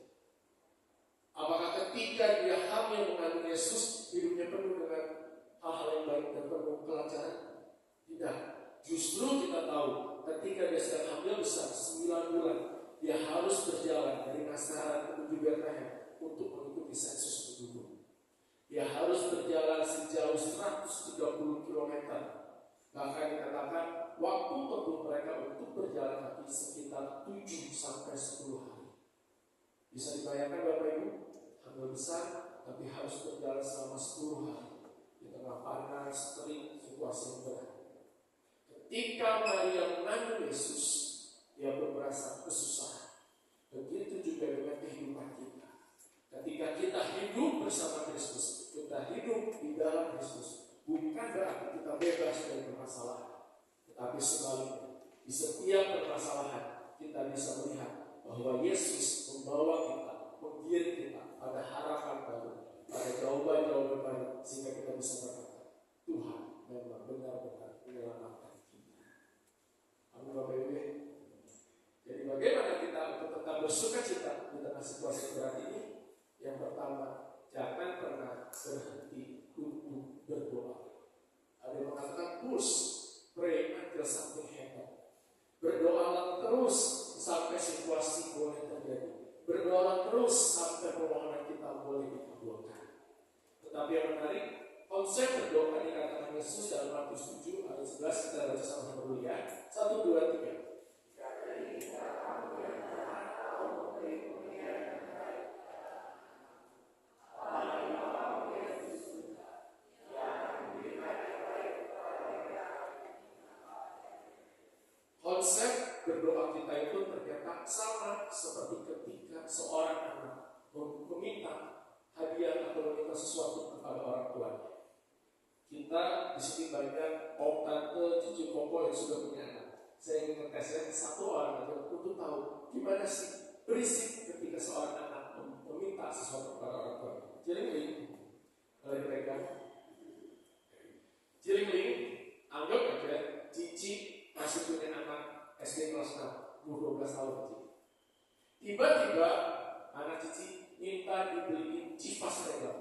Apakah ketika dia hamil mengandung Yesus, hidupnya penuh dengan hal-hal yang baik dan penuh kelancaran? Tidak. Justru kita tahu ketika dia sedang hamil besar 9 bulan, dia harus berjalan dari Nazaret menuju Betlehem untuk mengikuti sensus penduduk. Dia harus berjalan sejauh 130 km. Bahkan dikatakan waktu tempuh mereka untuk berjalan kaki sekitar 7 sampai 10 hari. Bisa dibayangkan Bapak Ibu, hamil besar tapi harus berjalan selama 10 hari di tengah panas, terik, situasi yang berat. Ketika Maria mengandung Yesus, dia pun merasa kesusahan. Begitu juga dengan kehidupan kita. Ketika kita hidup bersama Kristus, kita hidup di dalam Kristus, bukan berarti kita bebas dari permasalahan, tetapi sebaliknya, di setiap permasalahan kita bisa melihat bahwa Yesus membawa kita, menggiring kita pada harapan baru, pada jawaban-jawaban baru, sehingga kita bisa berkata, Tuhan memang benar-benar menyelamatkan kita. Amin Bapak Ibu. Jadi bagaimana kita untuk tetap bersuka cita di tengah situasi berat ini? Yang pertama, jangan pernah berhenti untuk berdoa. Ada yang mengatakan push, pray until something happen. Berdoalah terus sampai situasi boleh terjadi. Berdoalah terus sampai permohonan kita boleh dikabulkan. Tetapi yang menarik, konsep berdoa dikatakan Yesus dalam Matius 7 ayat 11, kita baca sama-sama dulu ya. 1, 2, 3. Konsep berdoa kita itu ternyata sama seperti ketika seorang anak meminta hadiah atau meminta sesuatu kepada orang tuanya. Kita di sini banyak om, tante, cici, koko yang sudah punya anak. Saya ingin ngetesnya satu orang aja untuk tahu gimana sih berisik ketika seorang anak meminta sesuatu kepada orang tuanya. Jiring-ling, kalau dipegang. Jiring-ling, anggap aja cici masih punya anak SD kelas 6, umur 12 tahun. Tiba-tiba anak cici minta dibeliin Chivas Regal.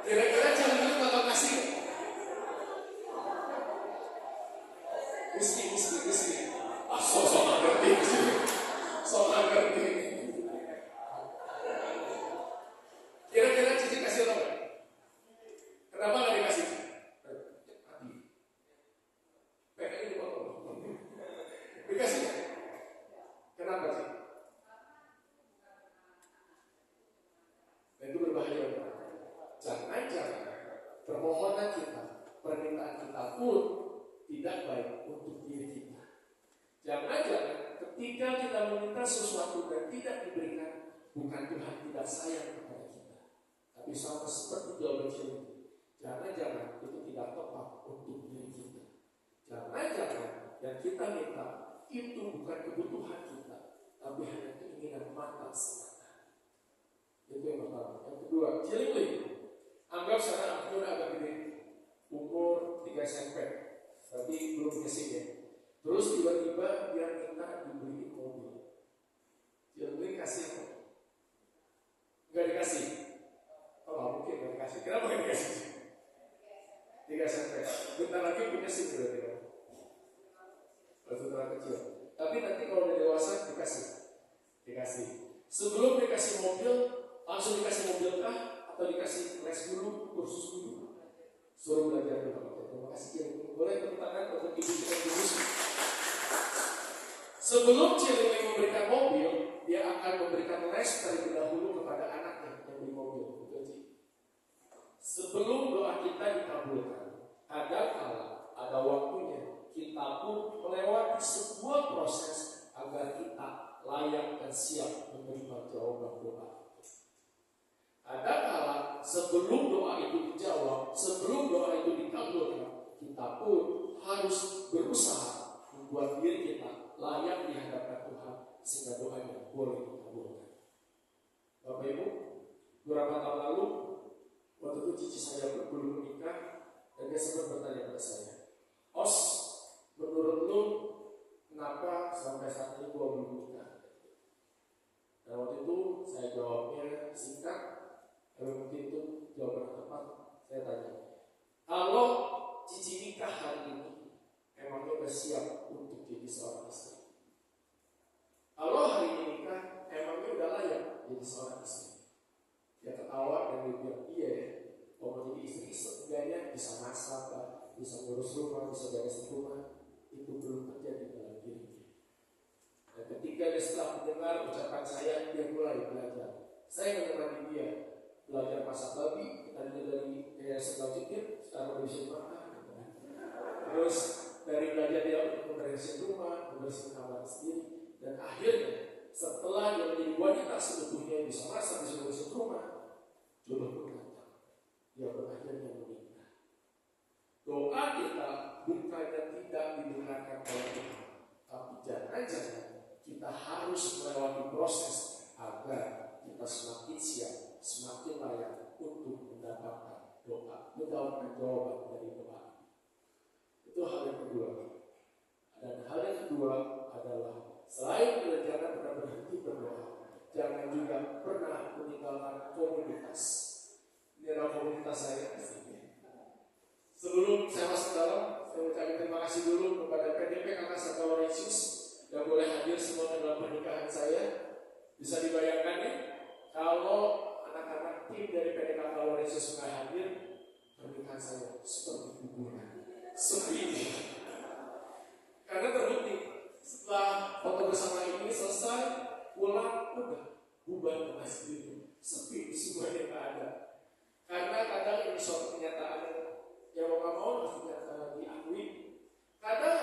Kira-kira Jiring bakal kasih? Miskin. Sosok ngerti. Kira-kira cici kasih apa? Kenapa nggak dikasih? Dikasih? Kenapa sih? Dan itu berbahaya. Jangan-jangan permohonan kita, permintaan kita pun tidak baik untuk diri kita. Jangan-jangan ketika kita meminta sesuatu dan tidak diberikan, bukan Tuhan tidak sayang kepada kita, tapi sama seperti jawaban Filipi. Jangan-jangan itu tidak tepat untuk diri kita. Jangan-jangan yang kita minta itu bukan kebutuhan kita, tapi hanya keinginan mata semata. Itu yang pertama. Yang kedua, cilik. Anggap sekarang aku udah agak gede, umur 3 SMP, berarti belum kesini ya. Terus tiba-tiba dia minta dibeliin mobil. Cilik kasih apa? Enggak dikasih. Oh mungkin enggak dikasih. Kenapa enggak dikasih? 3 SMP. Bentar lagi punya SIM berarti kan? Saudara kecil. Tapi nanti kalau udah dewasa dikasih. Sebelum dikasih mobil, langsung dikasih mobil kah? Atau dikasih les dulu, kursus dulu? Suruh belajar dulu. Terima kasih Cilik. Boleh tepuk tangan untuk ibu kita dulu. Sebelum Cilik memberikan mobil, dia akan memberikan les terlebih dahulu kepada anaknya yang beli mobil. Sebelum doa kita dikabulkan, ada waktunya kita pun melewati sebuah proses agar kita layak dan siap menerima jawaban doa. Ada kala sebelum doa itu dijawab, sebelum doa itu dikabulkan, kita pun harus berusaha membuat diri kita layak di hadapan Tuhan sehingga doanya boleh dikabulkan. Bapak Ibu, beberapa tahun lalu waktu itu cici saya belum menikah dan dia sempat bertanya pada saya, Os, menurut lu kenapa sampai saat ini gua belum menikah? Dan waktu itu saya jawabnya singkat, tapi mungkin itu jawaban yang tepat. Saya tanya, kalau cici nikah hari ini, emangnya udah siap untuk jadi seorang istri? Kalau hari ini nikah, emangnya udah layak jadi seorang istri? Dia ketawa dan dia bilang, iya ya, kalau jadi istri seenggaknya bisa masak, bisa ngurus rumah, bisa beres rumah. Itu belum terjadi dalam dirinya. Dan ketika dia setelah mendengar ucapan saya, dia mulai belajar. Saya menemani dia belajar masak babi, tadinya dari sebelah jikir, sekarang bisa makan. Terus dari belajar dia untuk membersihkan rumah, membersihkan kamar sendiri, dan akhirnya setelah dia menjadi wanita sebetulnya bisa masak, bisa membersihkan rumah, jodoh pun datang. Dia berakhirnya menikah. Doa kita bukannya tidak didengarkan oleh Tuhan, tapi jangan-jangan kita harus melewati proses agar kita semakin siap, semakin layak untuk mendapatkan doa, mendapatkan jawaban dari doa. Itu hal yang kedua. Dan hal yang kedua adalah selain kita jangan pernah berhenti berdoa, jangan juga pernah meninggalkan komunitas. Ini adalah komunitas saya. Sebelum saya masuk dalam, saya ucapkan terima kasih dulu kepada PDP Kakak Santa Laurentius yang boleh hadir semua dalam pernikahan saya. Bisa dibayangkan ya, kalau anak-anak tim dari PDP Kakak Laurentius nggak hadir, pernikahan saya seperti kuburan, sepi ini. Karena terbukti setelah foto bersama ini selesai, pulang udah bubar ke masjid, sepi, semuanya nggak ada. Karena kadang ini suatu kenyataan yang mau harus diakui. Kadang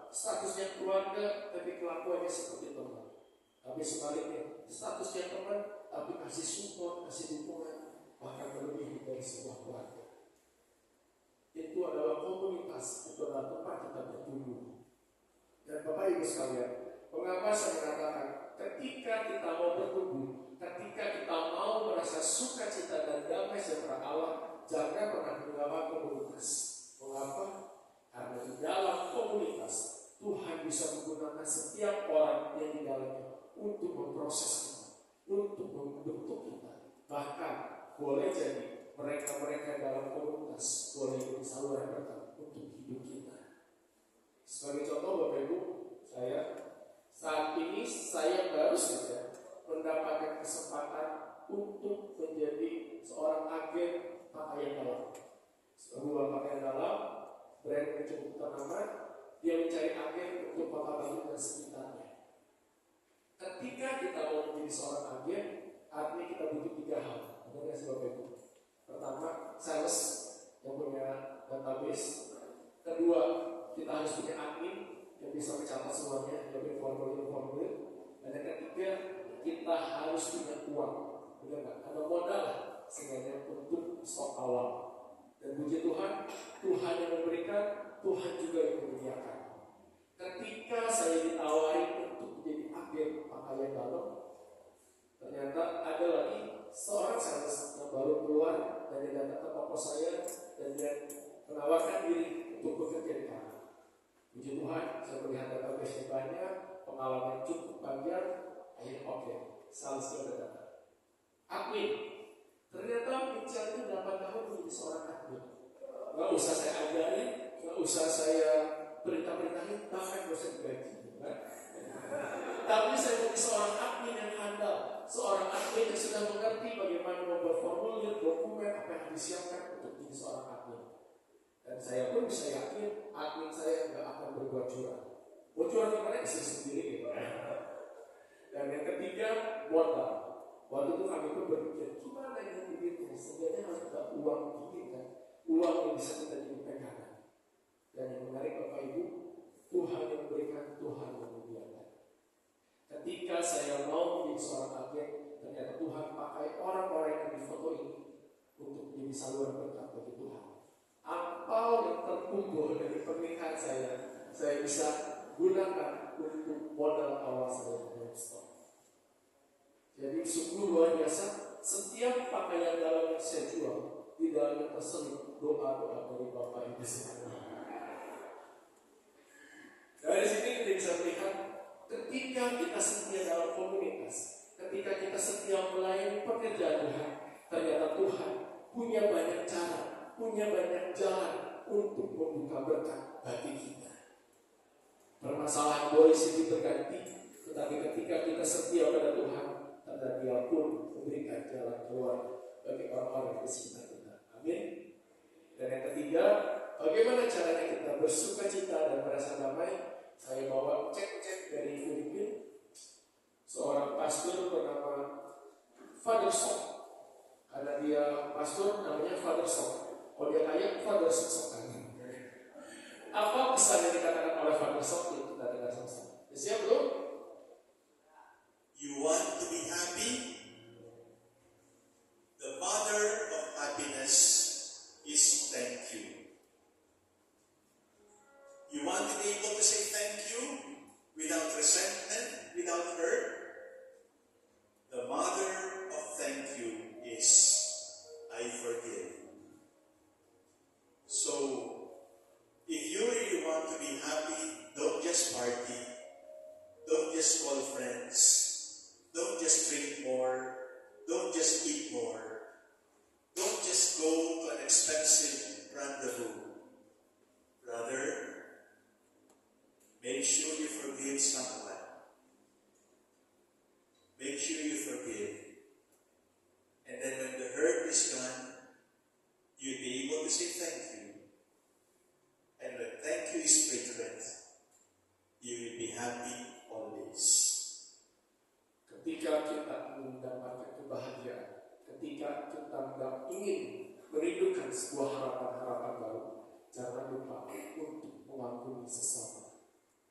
statusnya keluarga tapi kelakuannya seperti teman. Tapi sebaliknya statusnya teman tapi kasih support, kasih dukungan, bahkan lebih dari sebuah keluarga. Itu adalah komunitas, itu adalah tempat kita bertumbuh. Dan Bapak Ibu sekalian, mengapa saya mengatakan ketika kita mau bertumbuh, ketika kita mau merasa sukacita dan damai sejahtera Allah, jangan pernah meninggalkan komunitas. Mengapa? Karena di dalam komunitas Tuhan bisa menggunakan setiap orang yang di dalamnya untuk memproses kita, untuk membentuk kita. Bahkan boleh jadi mereka-mereka dalam komunitas boleh jadi saluran berkat untuk hidup kita. Sebagai contoh Bapak Ibu, saat ini saya baru saja mendapatkan kesempatan untuk menjadi seorang agen pakaian dalam. Sebuah pakaian dalam, brand yang cukup ternama, dia mencari agen untuk Kota Bandung dan sekitarnya. Ketika kita mau menjadi seorang agen, artinya kita butuh 3 hal. Ada sebab itu. Pertama, sales yang punya database. Kedua, kita harus punya admin yang bisa mencatat semuanya, yang punya portfolio Dan yang ketiga, kita harus punya uang. Benar nggak? Ada modal sebenarnya untuk stok awal. Dan puji Tuhan, Tuhan yang memberikan, Tuhan juga yang menyediakan. Ketika saya ditawari untuk menjadi agen pakaian dalam, ternyata ada lagi seorang sales yang baru keluar dan dia datang ke toko saya dan dia menawarkan diri untuk bekerja di sana. Puji Tuhan, saya melihat database banyak, pengalaman cukup panjang, akhirnya oke, salesnya datang. Admin, ternyata bicara 8 tahun menjadi seorang admin. Gak usah saya ajari, gak usah saya perintah-perintahin, bahkan gak usah digaji. Tapi saya menjadi seorang admin yang handal, seorang admin yang sudah mengerti bagaimana membuat formulir, dokumen, apa yang disiapkan untuk menjadi seorang admin. Dan saya pun bisa yakin admin saya gak akan berbuat curang. Mau curang gimana? Isi sendiri gitu. Dan yang ketiga, modal. Waktu itu kami pun berpikir, gimana ini duitnya? Sebenarnya harus ada uang dikit kan? Uang yang bisa kita jadi pegangan. Dan yang menarik Bapak Ibu, Tuhan yang memberikan, Tuhan yang membiarkan. Ketika saya mau menjadi seorang agen, ternyata Tuhan pakai orang-orang yang di foto ini untuk menjadi saluran berkat bagi Tuhan. Apa yang terkumpul dari pernikahan saya bisa gunakan untuk modal awal saya dalam stok. Jadi sungguh luar biasa. Setiap pakaian dalam yang saya jual, di dalamnya terselip doa-doa dari Bapak Ibu sekalian. Dari sini kita bisa melihat, ketika kita setia dalam komunitas, ketika kita setia melayani pekerjaan Tuhan, ternyata Tuhan punya banyak cara, punya banyak jalan untuk membuka berkat bagi kita. Permasalahan boleh silih berganti, tetapi ketika kita setia pada Tuhan, dan Dia pun memberikan jalan keluar bagi orang-orang di sekitar kita. Amin. Dan yang ketiga, bagaimana caranya kita bersuka cita dan merasa damai? Saya bawa cek dari Filipina. Seorang pastor bernama Father Sok. Karena dia pastor namanya Father Sok. Oh dia kaya Father Sok. Apa pesan yang dikatakan oleh Father Sok itu kita dengar sama-sama. Siap belum? You want to be happy? The mother of happiness is thank you. You want to be able to say thank you without resentment, without hurt? The mother of thank you is I forgive. So, if you really want to be happy, don't just party, don't just call friends. Don't just drink more. Don't just eat more. Don't just go to an expensive rendezvous. Rather, make sure you forgive someone. Make sure you forgive. And then when the hurt is gone, you'll be able to say thank you. And when thank you is returned, you will be happy always. Ketika kita ingin mendapatkan kebahagiaan, ketika kita ingin merindukan sebuah harapan-harapan baru, jangan lupa untuk mengampuni sesama.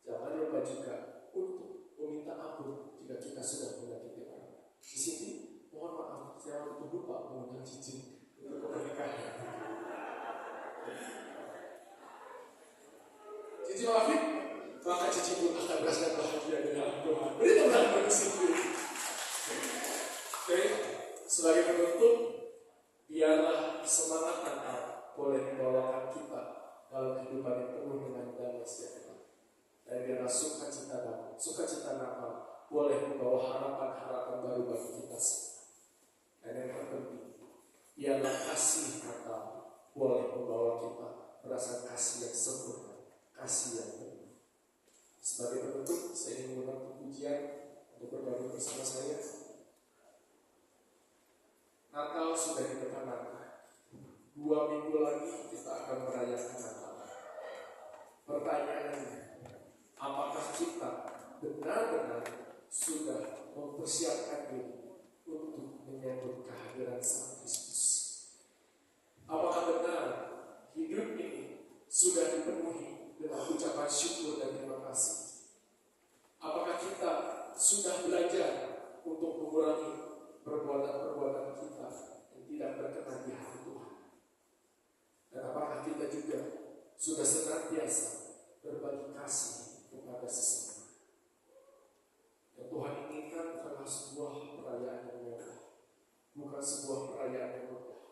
Jangan lupa juga untuk meminta ampun jika kita sudah menyakiti orang. Di sini, mohon maaf, saya waktu lupa mengundang cincin untuk pernikahan. Cincin maafin, maka cincin pun akan merasakan bahagia dengan Tuhan. Beri teman berkesimpulan. Oke, sebagai penutup, biarlah semangat Natal boleh membawakan kita dalam kehidupan yang penuh dengan damai sejahtera. Dan biarlah sukacita Natal boleh membawa harapan-harapan baru bagi kita semua. Dan yang terpenting, biarlah kasih Natal boleh membawa kita merasa kasih yang sempurna, kasih yang penuh. Sebagai penutup, saya ingin mengundang pujian untuk berbagi bersama saya. Natal sudah di depan mata. 2 minggu lagi kita akan merayakan Natal. Pertanyaannya, apakah kita benar-benar sudah mempersiapkan diri untuk menyambut kehadiran Sang Kristus? Apakah benar hidup ini sudah dipenuhi dengan ucapan syukur dan terima kasih? Apakah kita sudah sudah senantiasa berbagi kasih kepada sesama. Yang Tuhan inginkan bukanlah sebuah perayaan yang mewah, bukan sebuah perayaan yang megah,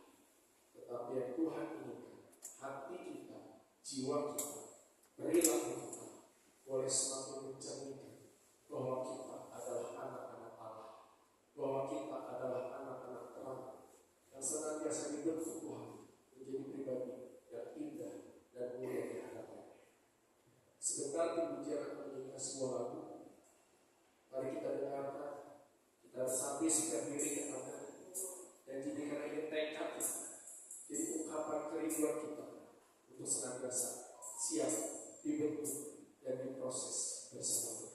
tetapi yang Tuhan inginkan hati kita, jiwa kita, perilaku kita boleh semakin mencerminkan bahwa kita adalah anak-anak Allah, bahwa kita adalah anak-anak terang yang senantiasa dibentuk Tuhan menjadi pribadi yang indah dan mulia di hadapannya. Sebentar Ibu Ji akan menyanyikan sebuah lagu. Mari kita dengarkan, kita sambil sikap diri kepada dan jadikan ini tekad kita, jadi ungkapan kerinduan kita untuk senantiasa siap dibentuk dan diproses bersama.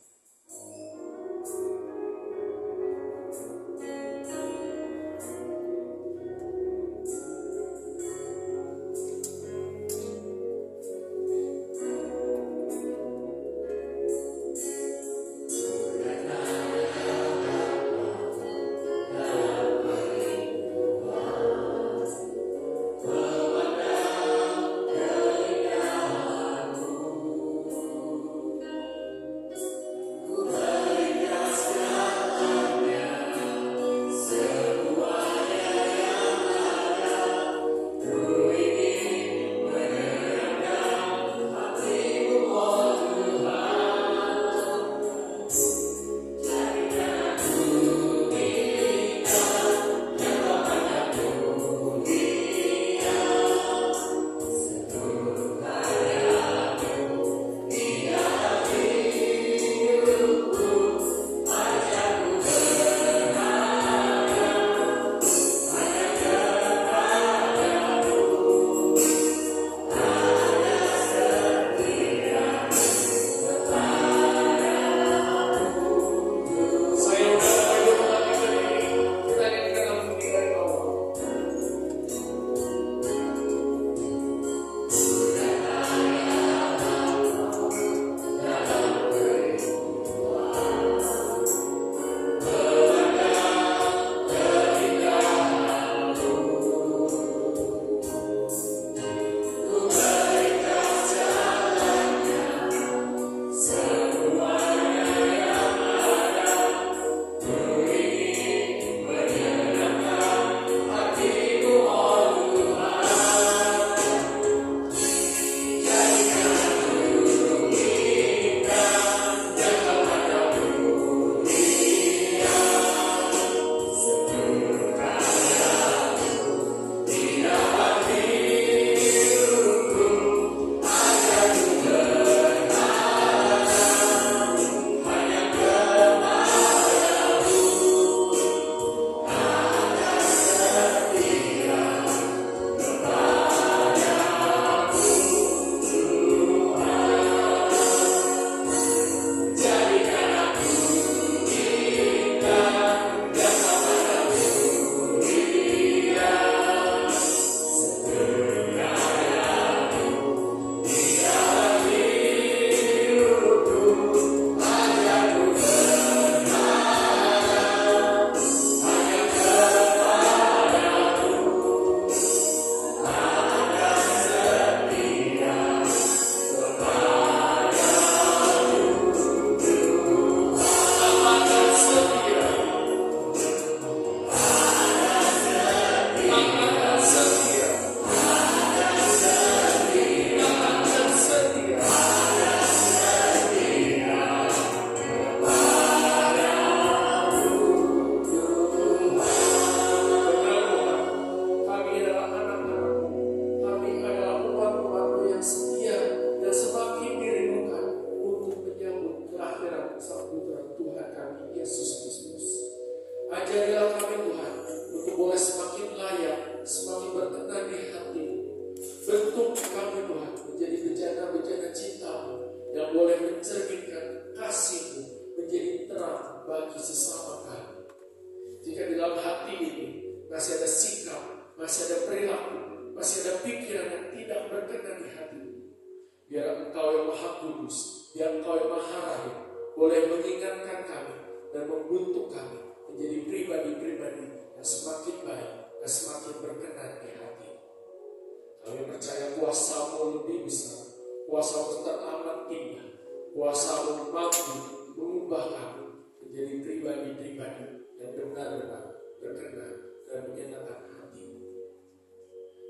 Kami percaya kuasa-Mu lebih besar, kuasa-Mu teramat indah, kuasa-Mu mampu mengubah kami menjadi pribadi-pribadi yang benar-benar berkenan dan menyenangkan hati-Mu.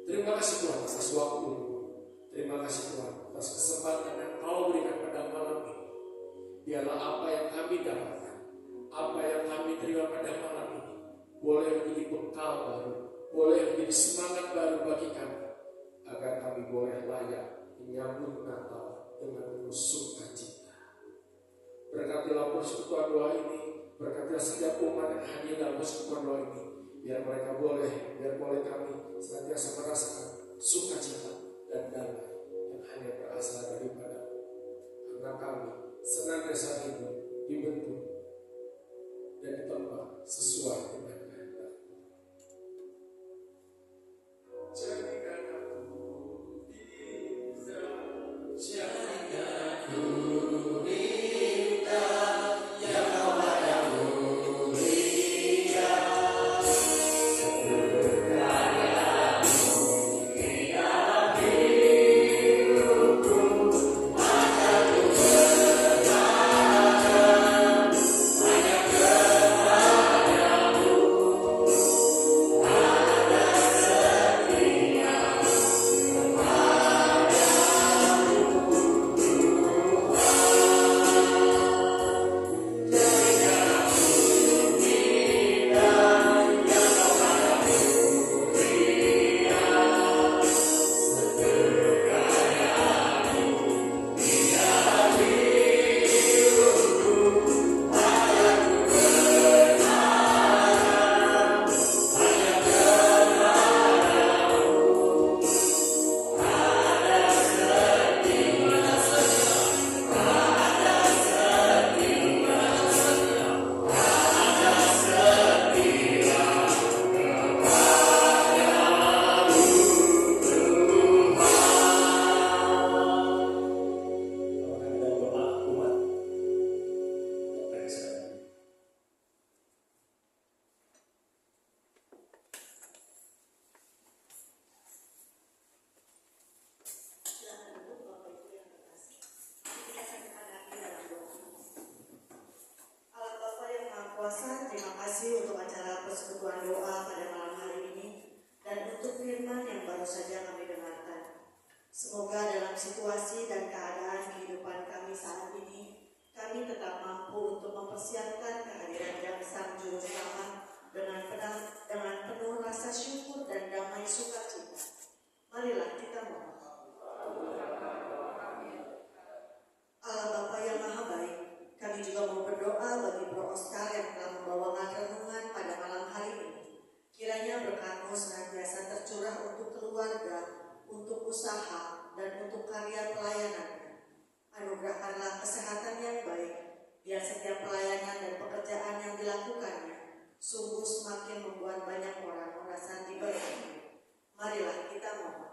Terima kasih Tuhan atas waktu-Mu. Terima kasih Tuhan atas kesempatan yang Kau berikan pada malam ini. Biarlah apa yang kami dapatkan, apa yang kami terima pada malam ini, boleh menjadi bekal baru, boleh menjadi semangat baru bagi kami, agar kami boleh layak menyambut Natal dengan penuh sukacita. Berkatilah persekutuan doa ini, berkatilah setiap umat yang hadir dalam persekutuan doa ini, biar boleh kami senantiasa merasakan sukacita dan damai yang hanya berasal daripada karena kami senantiasa hidup dibentuk dan ditambah sesuai dengan kehendak. Jadikan aku bisa, jadikan aku bintang yang Kau padamu berikan. Terima kasih untuk acara persekutuan doa pada malam hari ini dan untuk firman yang baru saja kami dengarkan. Semoga dalam situasi dan keadaan kehidupan kami saat ini, kami tetap mampu untuk mempersiapkan kehadiran yang Sang Juru Selamat dengan penuh rasa syukur dan damai sukacita. Marilah kita mohon. Allah Bapa yang Maha Baik, kami juga mau berdoa bagi Bro Oscar yang telah membawakan renungan pada malam hari ini. Kiranya berkat-Mu senantiasa tercurah untuk keluarga, untuk usaha, dan untuk karya pelayanannya. Anugerahkanlah kesehatan yang baik, biar setiap pelayanan dan pekerjaan yang dilakukannya sungguh semakin membuat banyak orang merasa diberkati. Marilah kita mohon.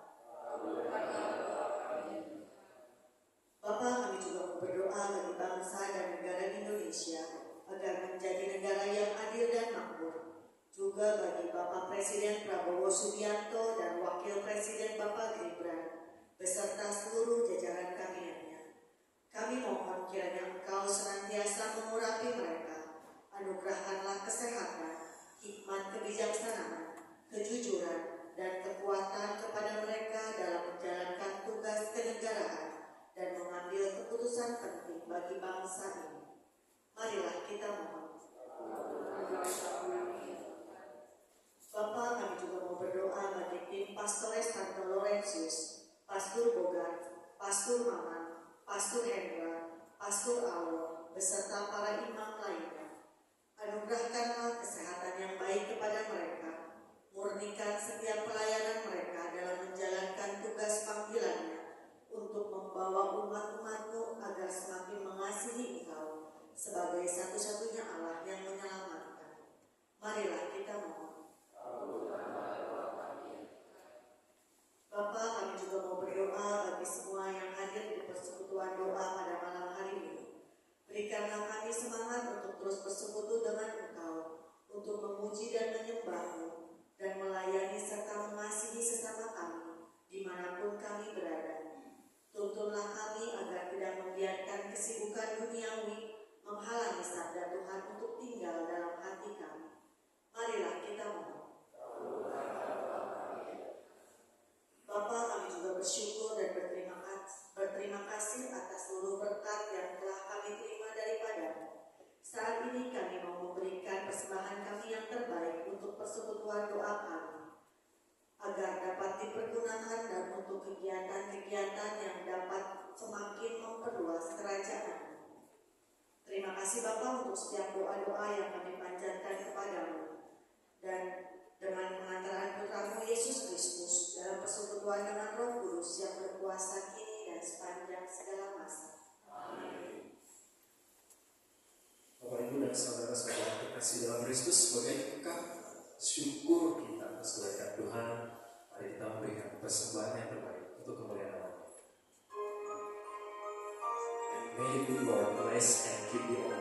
Bapa, kami juga mau berdoa bagi bangsa dan negara Indonesia agar menjadi negara yang adil dan makmur. Juga bagi Bapak Presiden Prabowo Subianto dan Wakil Presiden Bapak Gibran beserta seluruh jajaran kabinetnya. Kami mohon kiranya Engkau senantiasa mengurapi mereka. Anugerahkanlah kesehatan, hikmat kebijaksanaan, kejujuran, dan kekuatan kepada mereka dalam menjalankan tugas kenegaraan dan mengambil keputusan penting bagi bangsa ini. Marilah kita mohon. Bapa, kami juga mau berdoa bagi tim Pastores Santo Laurentius, Pastor Bogar, Pastor Maman, Pastor Hendra, Pastor Awo, beserta para imam lainnya. Anugerahkanlah kesehatan yang baik kepada mereka. Murnikan setiap pelayanan mereka dalam menjalankan tugas panggilannya untuk membawa umat-Mu agar semakin mengasihi Engkau sebagai satu-satunya Allah yang menyelamatkan. Marilah kita mohon. Bapa, kami juga mau berdoa bagi semua yang hadir di persekutuan doa pada malam hari ini. Berikanlah kami semangat untuk terus bersekutu dengan Engkau, untuk memuji dan menyembah-Mu, dan melayani serta dimanapun kami berada. Tuntunlah kami agar tidak membiarkan kesibukan duniawi menghalangi sabda Tuhan untuk tinggal dalam hati kami. Marilah kita mohon. Bapa, kami juga bersyukur dan berterima kasih atas seluruh berkat yang telah kami terima daripada-Mu. Saat ini kami mau memberikan persembahan kami yang terbaik untuk persekutuan doa kami, agar dapat dipergunakan dan untuk kegiatan-kegiatan yang dapat semakin memperluas kerajaan-Mu. Terima kasih Bapa untuk setiap doa-doa yang kami panjatkan kepadamu. Dan dengan pengantaran Putra-Mu Yesus Kristus dalam persekutuan dengan Roh Kudus yang berkuasa kini dan sepanjang segala masa. Amin. Bapak Ibu dan saudara-saudara terkasih dalam Kristus, sebagai ungkap syukur kita atas kebaikan Tuhan, mari kita memberikan persembahan yang terbaik untuk kemuliaan nama-Nya. May the Lord bless and keep you all.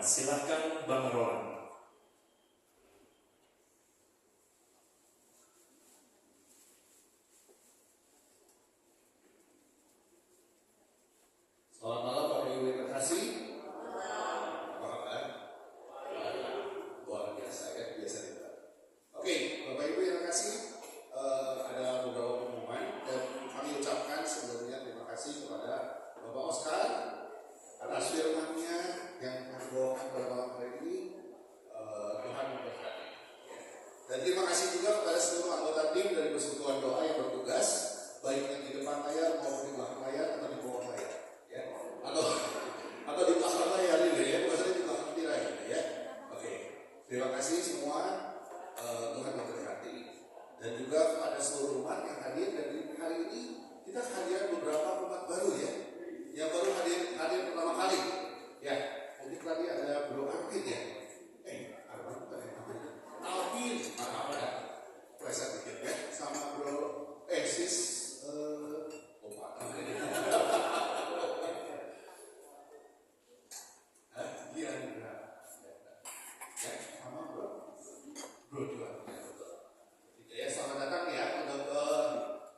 Silahkan Bang Roland. Selamat malam Bapak Ibu yang terkasih. Apa kabar? Luar biasa ya, biasa kita. Oke, Bapak Ibu yang terkasih, ada beberapa pengumuman dan kami ucapkan sebelumnya terima kasih kepada Bapak Oscar atas firman-Nya yang kami bawakan pada malam hari ini. Tuhan memberkati. Dan terima kasih juga kepada seluruh anggota tim dari Persekutuan Doa yang bertugas, baik yang di depan layar maupun di belakang layar atau di bawah layar, ya, atau di belakang layar ini, ya, bukan saja di belakang tirai, ya. Oke, terima kasih semua. Tuhan memberkati. Dan juga kepada seluruh umat yang hadir, dan hari ini kita hadir beberapa umat baru ya, yang baru hadir pertama kali. Ya, mungkin tadi ada Bro Arvin ya. Arvin bukan yang namanya. Alvin, maaf ya. Pleset dikit ya. Sama Bro Sis. Lupa namanya. Iya, ya, sama Bro juga. Ya, selamat datang ya untuk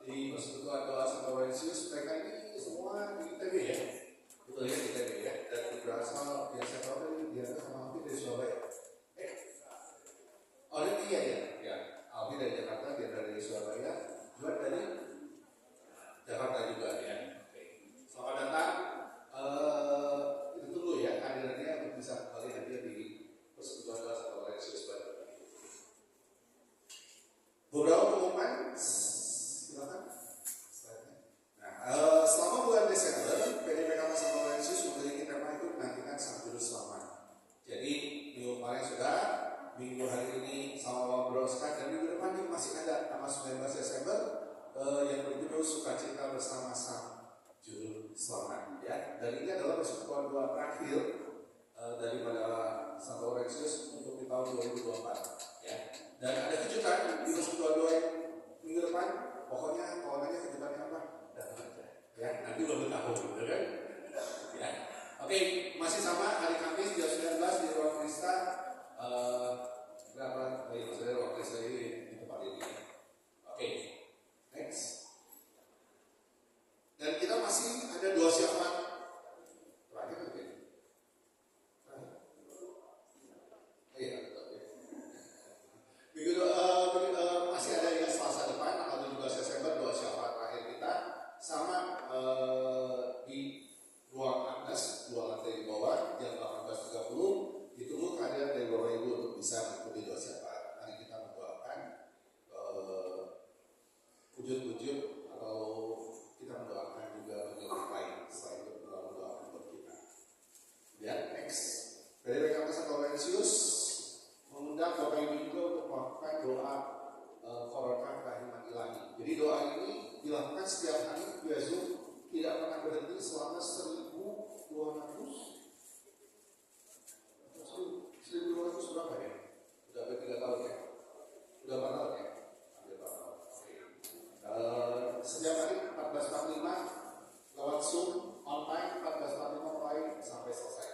di persekutuan doa Santo Laurentius. Mereka ini semua di ITB ya, betul ya, di ITB ya. Dan berasal yang saya tahu dari dia sama Alvin dari Surabaya. Oh iya ya, Alvin dari Jakarta, dia dari Surabaya, juga dari Jakarta juga ya. Oke. Selamat datang. Itu dulu ya hadirannya untuk bisa kembali hadir di persekutuan doa Santo Laurentius baru. Beberapa pengumuman, silakan. Nah, selama bulan Desember, PDPK Santo Laurentius memiliki tema itu menantikan Sang Juru Selamat. Jadi minggu kemarin sudah, minggu hari ini sama Bro Oscar, dan minggu depan juga masih ada tanggal 19 Desember yang berjudul Sukacita Bersama Sang Juru Selamat. Ya, dan ini adalah persekutuan doa terakhir daripada Santo Laurentius untuk di tahun 2024. Ya. Dan ada kejutan di persekutuan doa yang minggu depan. Pokoknya kalau nanya kejutannya apa, datang aja. Ya, nanti belum tahu, gitu kan? Ya. Oke, masih sama hari Kamis jam 19 di ruang Krista. Berapa? Maksudnya ruang Krista ini di tempat ini. Oke, next. Dan kita masih ada 2 syafaat terakhir mungkin. Iya, betul ya. Masih ada yang Selasa depan tanggal 17 Desember 2 syafaat terakhir kita sama di ruang Agnes 2 lantai di bawah jam 18.30. Ditunggu kehadiran dari Bapak Ibu untuk bisa mengikuti 2 syafaat. Mari kita mendoakan wujud-wujud atau kita mendoakan juga bagi orang lain selain itu mendoakan buat kita. Ya, next. Dari PDPK Santo Laurentius mengundang Bapak Ibu juga untuk melakukan doa Koronah Rahiman Ilahi. Jadi doa ini dilakukan setiap hari via Zoom, tidak pernah berhenti selama 1.200 berapa ya? Udah hampir 3 tahun ya? Udah 4 tahun ya? Hampir 4 tahun. Setiap hari 14.45 lewat Zoom online, 14.45 mulai sampai selesai.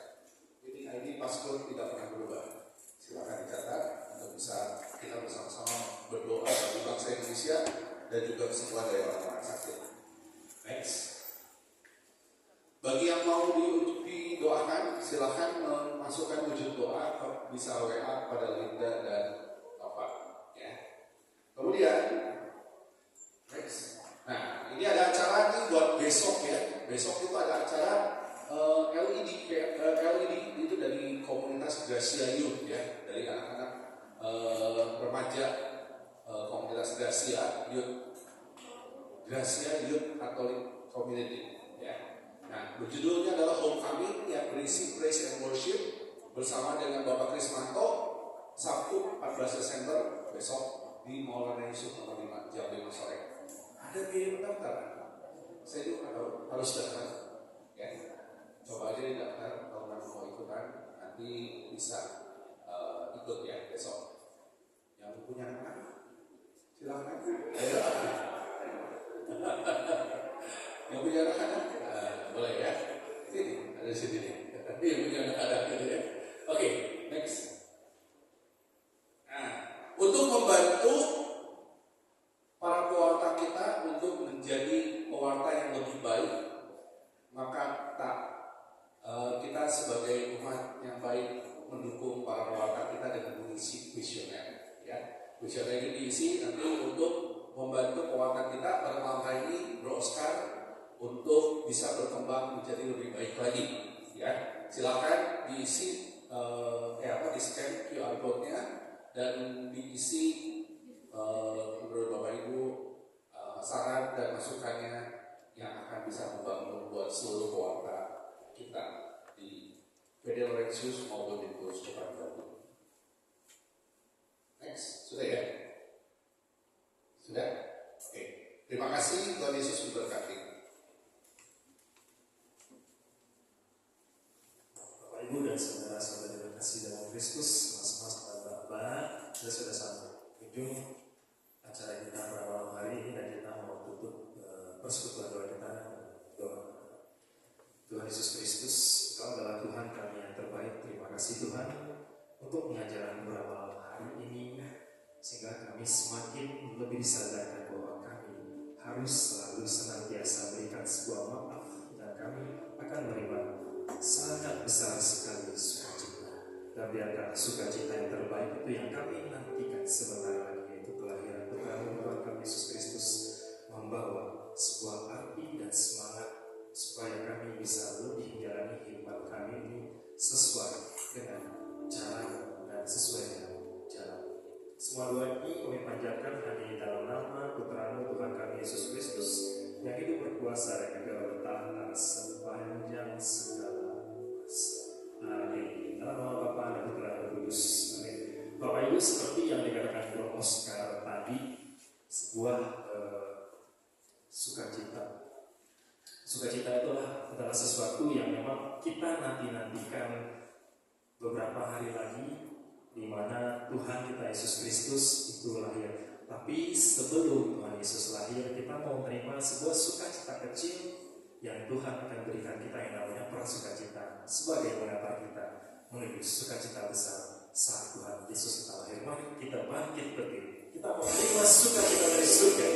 Jadi ID password tidak pernah berubah. Silakan dicatat untuk bisa kita bersama-sama berdoa bagi bangsa Indonesia dan juga kesembuhan dari orang-orang sakit. Next. Bagi yang mau didoakan, silakan memasukkan wujud doa, bisa WA pada Linda dan Bapak. Ya. Kemudian, next. Nah, ini ada acara nih buat besok ya. Besok itu ada acara LED itu dari komunitas Gracia Youth ya, dari anak-anak remaja komunitas Gracia Youth Catholic Community ya. Nah, berjudulnya adalah Homecoming yang berisi praise and worship bersama dengan Bapak Krismanto Sabtu 14 Desember besok di Maulana Yusuf nomor 5 jam 5 sore. Ada biaya pendaftaran. Saya juga harus daftar ya. Coba aja daftar kalau mau ikutan, nanti bisa ikut ya besok. Yang punya anak silakan. Yang punya anak boleh ya. Sini ada di sini nih. Yang punya anak gitu ya. Oke, next. Nah, untuk membantu para pewarta kita untuk menjadi pewarta yang lebih baik, maka kita sebagai umat yang baik mendukung para pewarta kita dengan mengisi kuesioner. Ya, kuesioner ini diisi nanti untuk membantu pewarta kita pada malam hari ini, Bro Oscar, untuk bisa berkembang menjadi lebih baik lagi. Ya, silakan diisi di scan QR code-nya dan diisi menurut Bapak Ibu saran dan masukannya yang akan bisa membangun buat seluruh pewarta kita di PD Laurentius maupun di Keuskupan Bandung. Next, sudah Terima kasih, Tuhan Yesus memberkati. Bapak Ibu dan saudara-saudari terkasih dalam Kristus, mas-mas Bapak, kita sudah sampai ujung acara kita pada malam hari ini dan kita mau tutup persekutuan doa kita. Doa. Tuhan Yesus Kristus, Engkau adalah Tuhan kami yang terbaik. Terima kasih Tuhan untuk pengajaran beberapa hari ini, sehingga kami semakin lebih disadarkan bahwa kami harus selalu senantiasa berikan sebuah maaf, dan kami akan menerima sangat besar sekali sukacita. Dan biarkan sukacita yang terbaik itu yang kami nantikan sebentar lagi, yaitu kelahiran putra Tuhan kami Yesus Kristus, membawa sebuah arti dan semangat supaya kami bisa lebih menjalani kehidupan kami ini sesuai dengan cara dan sesuai dengan jalan. Semua doa ini kami panjatkan hanya di dalam nama putra Tuhan kami Yesus Kristus yang hidup berkuasa dan juga bertahan sepanjang segala masa. Amin. Dalam nama Bapa dan Putra dan Roh Kudus. Amin. Bapak Ibu, seperti yang dikatakan Bro Oscar tadi, sebuah sukacita. Sukacita adalah sesuatu yang memang kita nantikan beberapa hari lagi, di mana Tuhan kita Yesus Kristus itu lahir. Tapi sebelum Tuhan Yesus lahir, kita mau menerima sebuah sukacita kecil yang Tuhan akan berikan kita, yang namanya prasukacita, sebagai pengantar kita menuju sukacita besar saat Tuhan Yesus kita lahir. Mari kita bangkit berdiri. Kita mau menerima sukacita dari surga.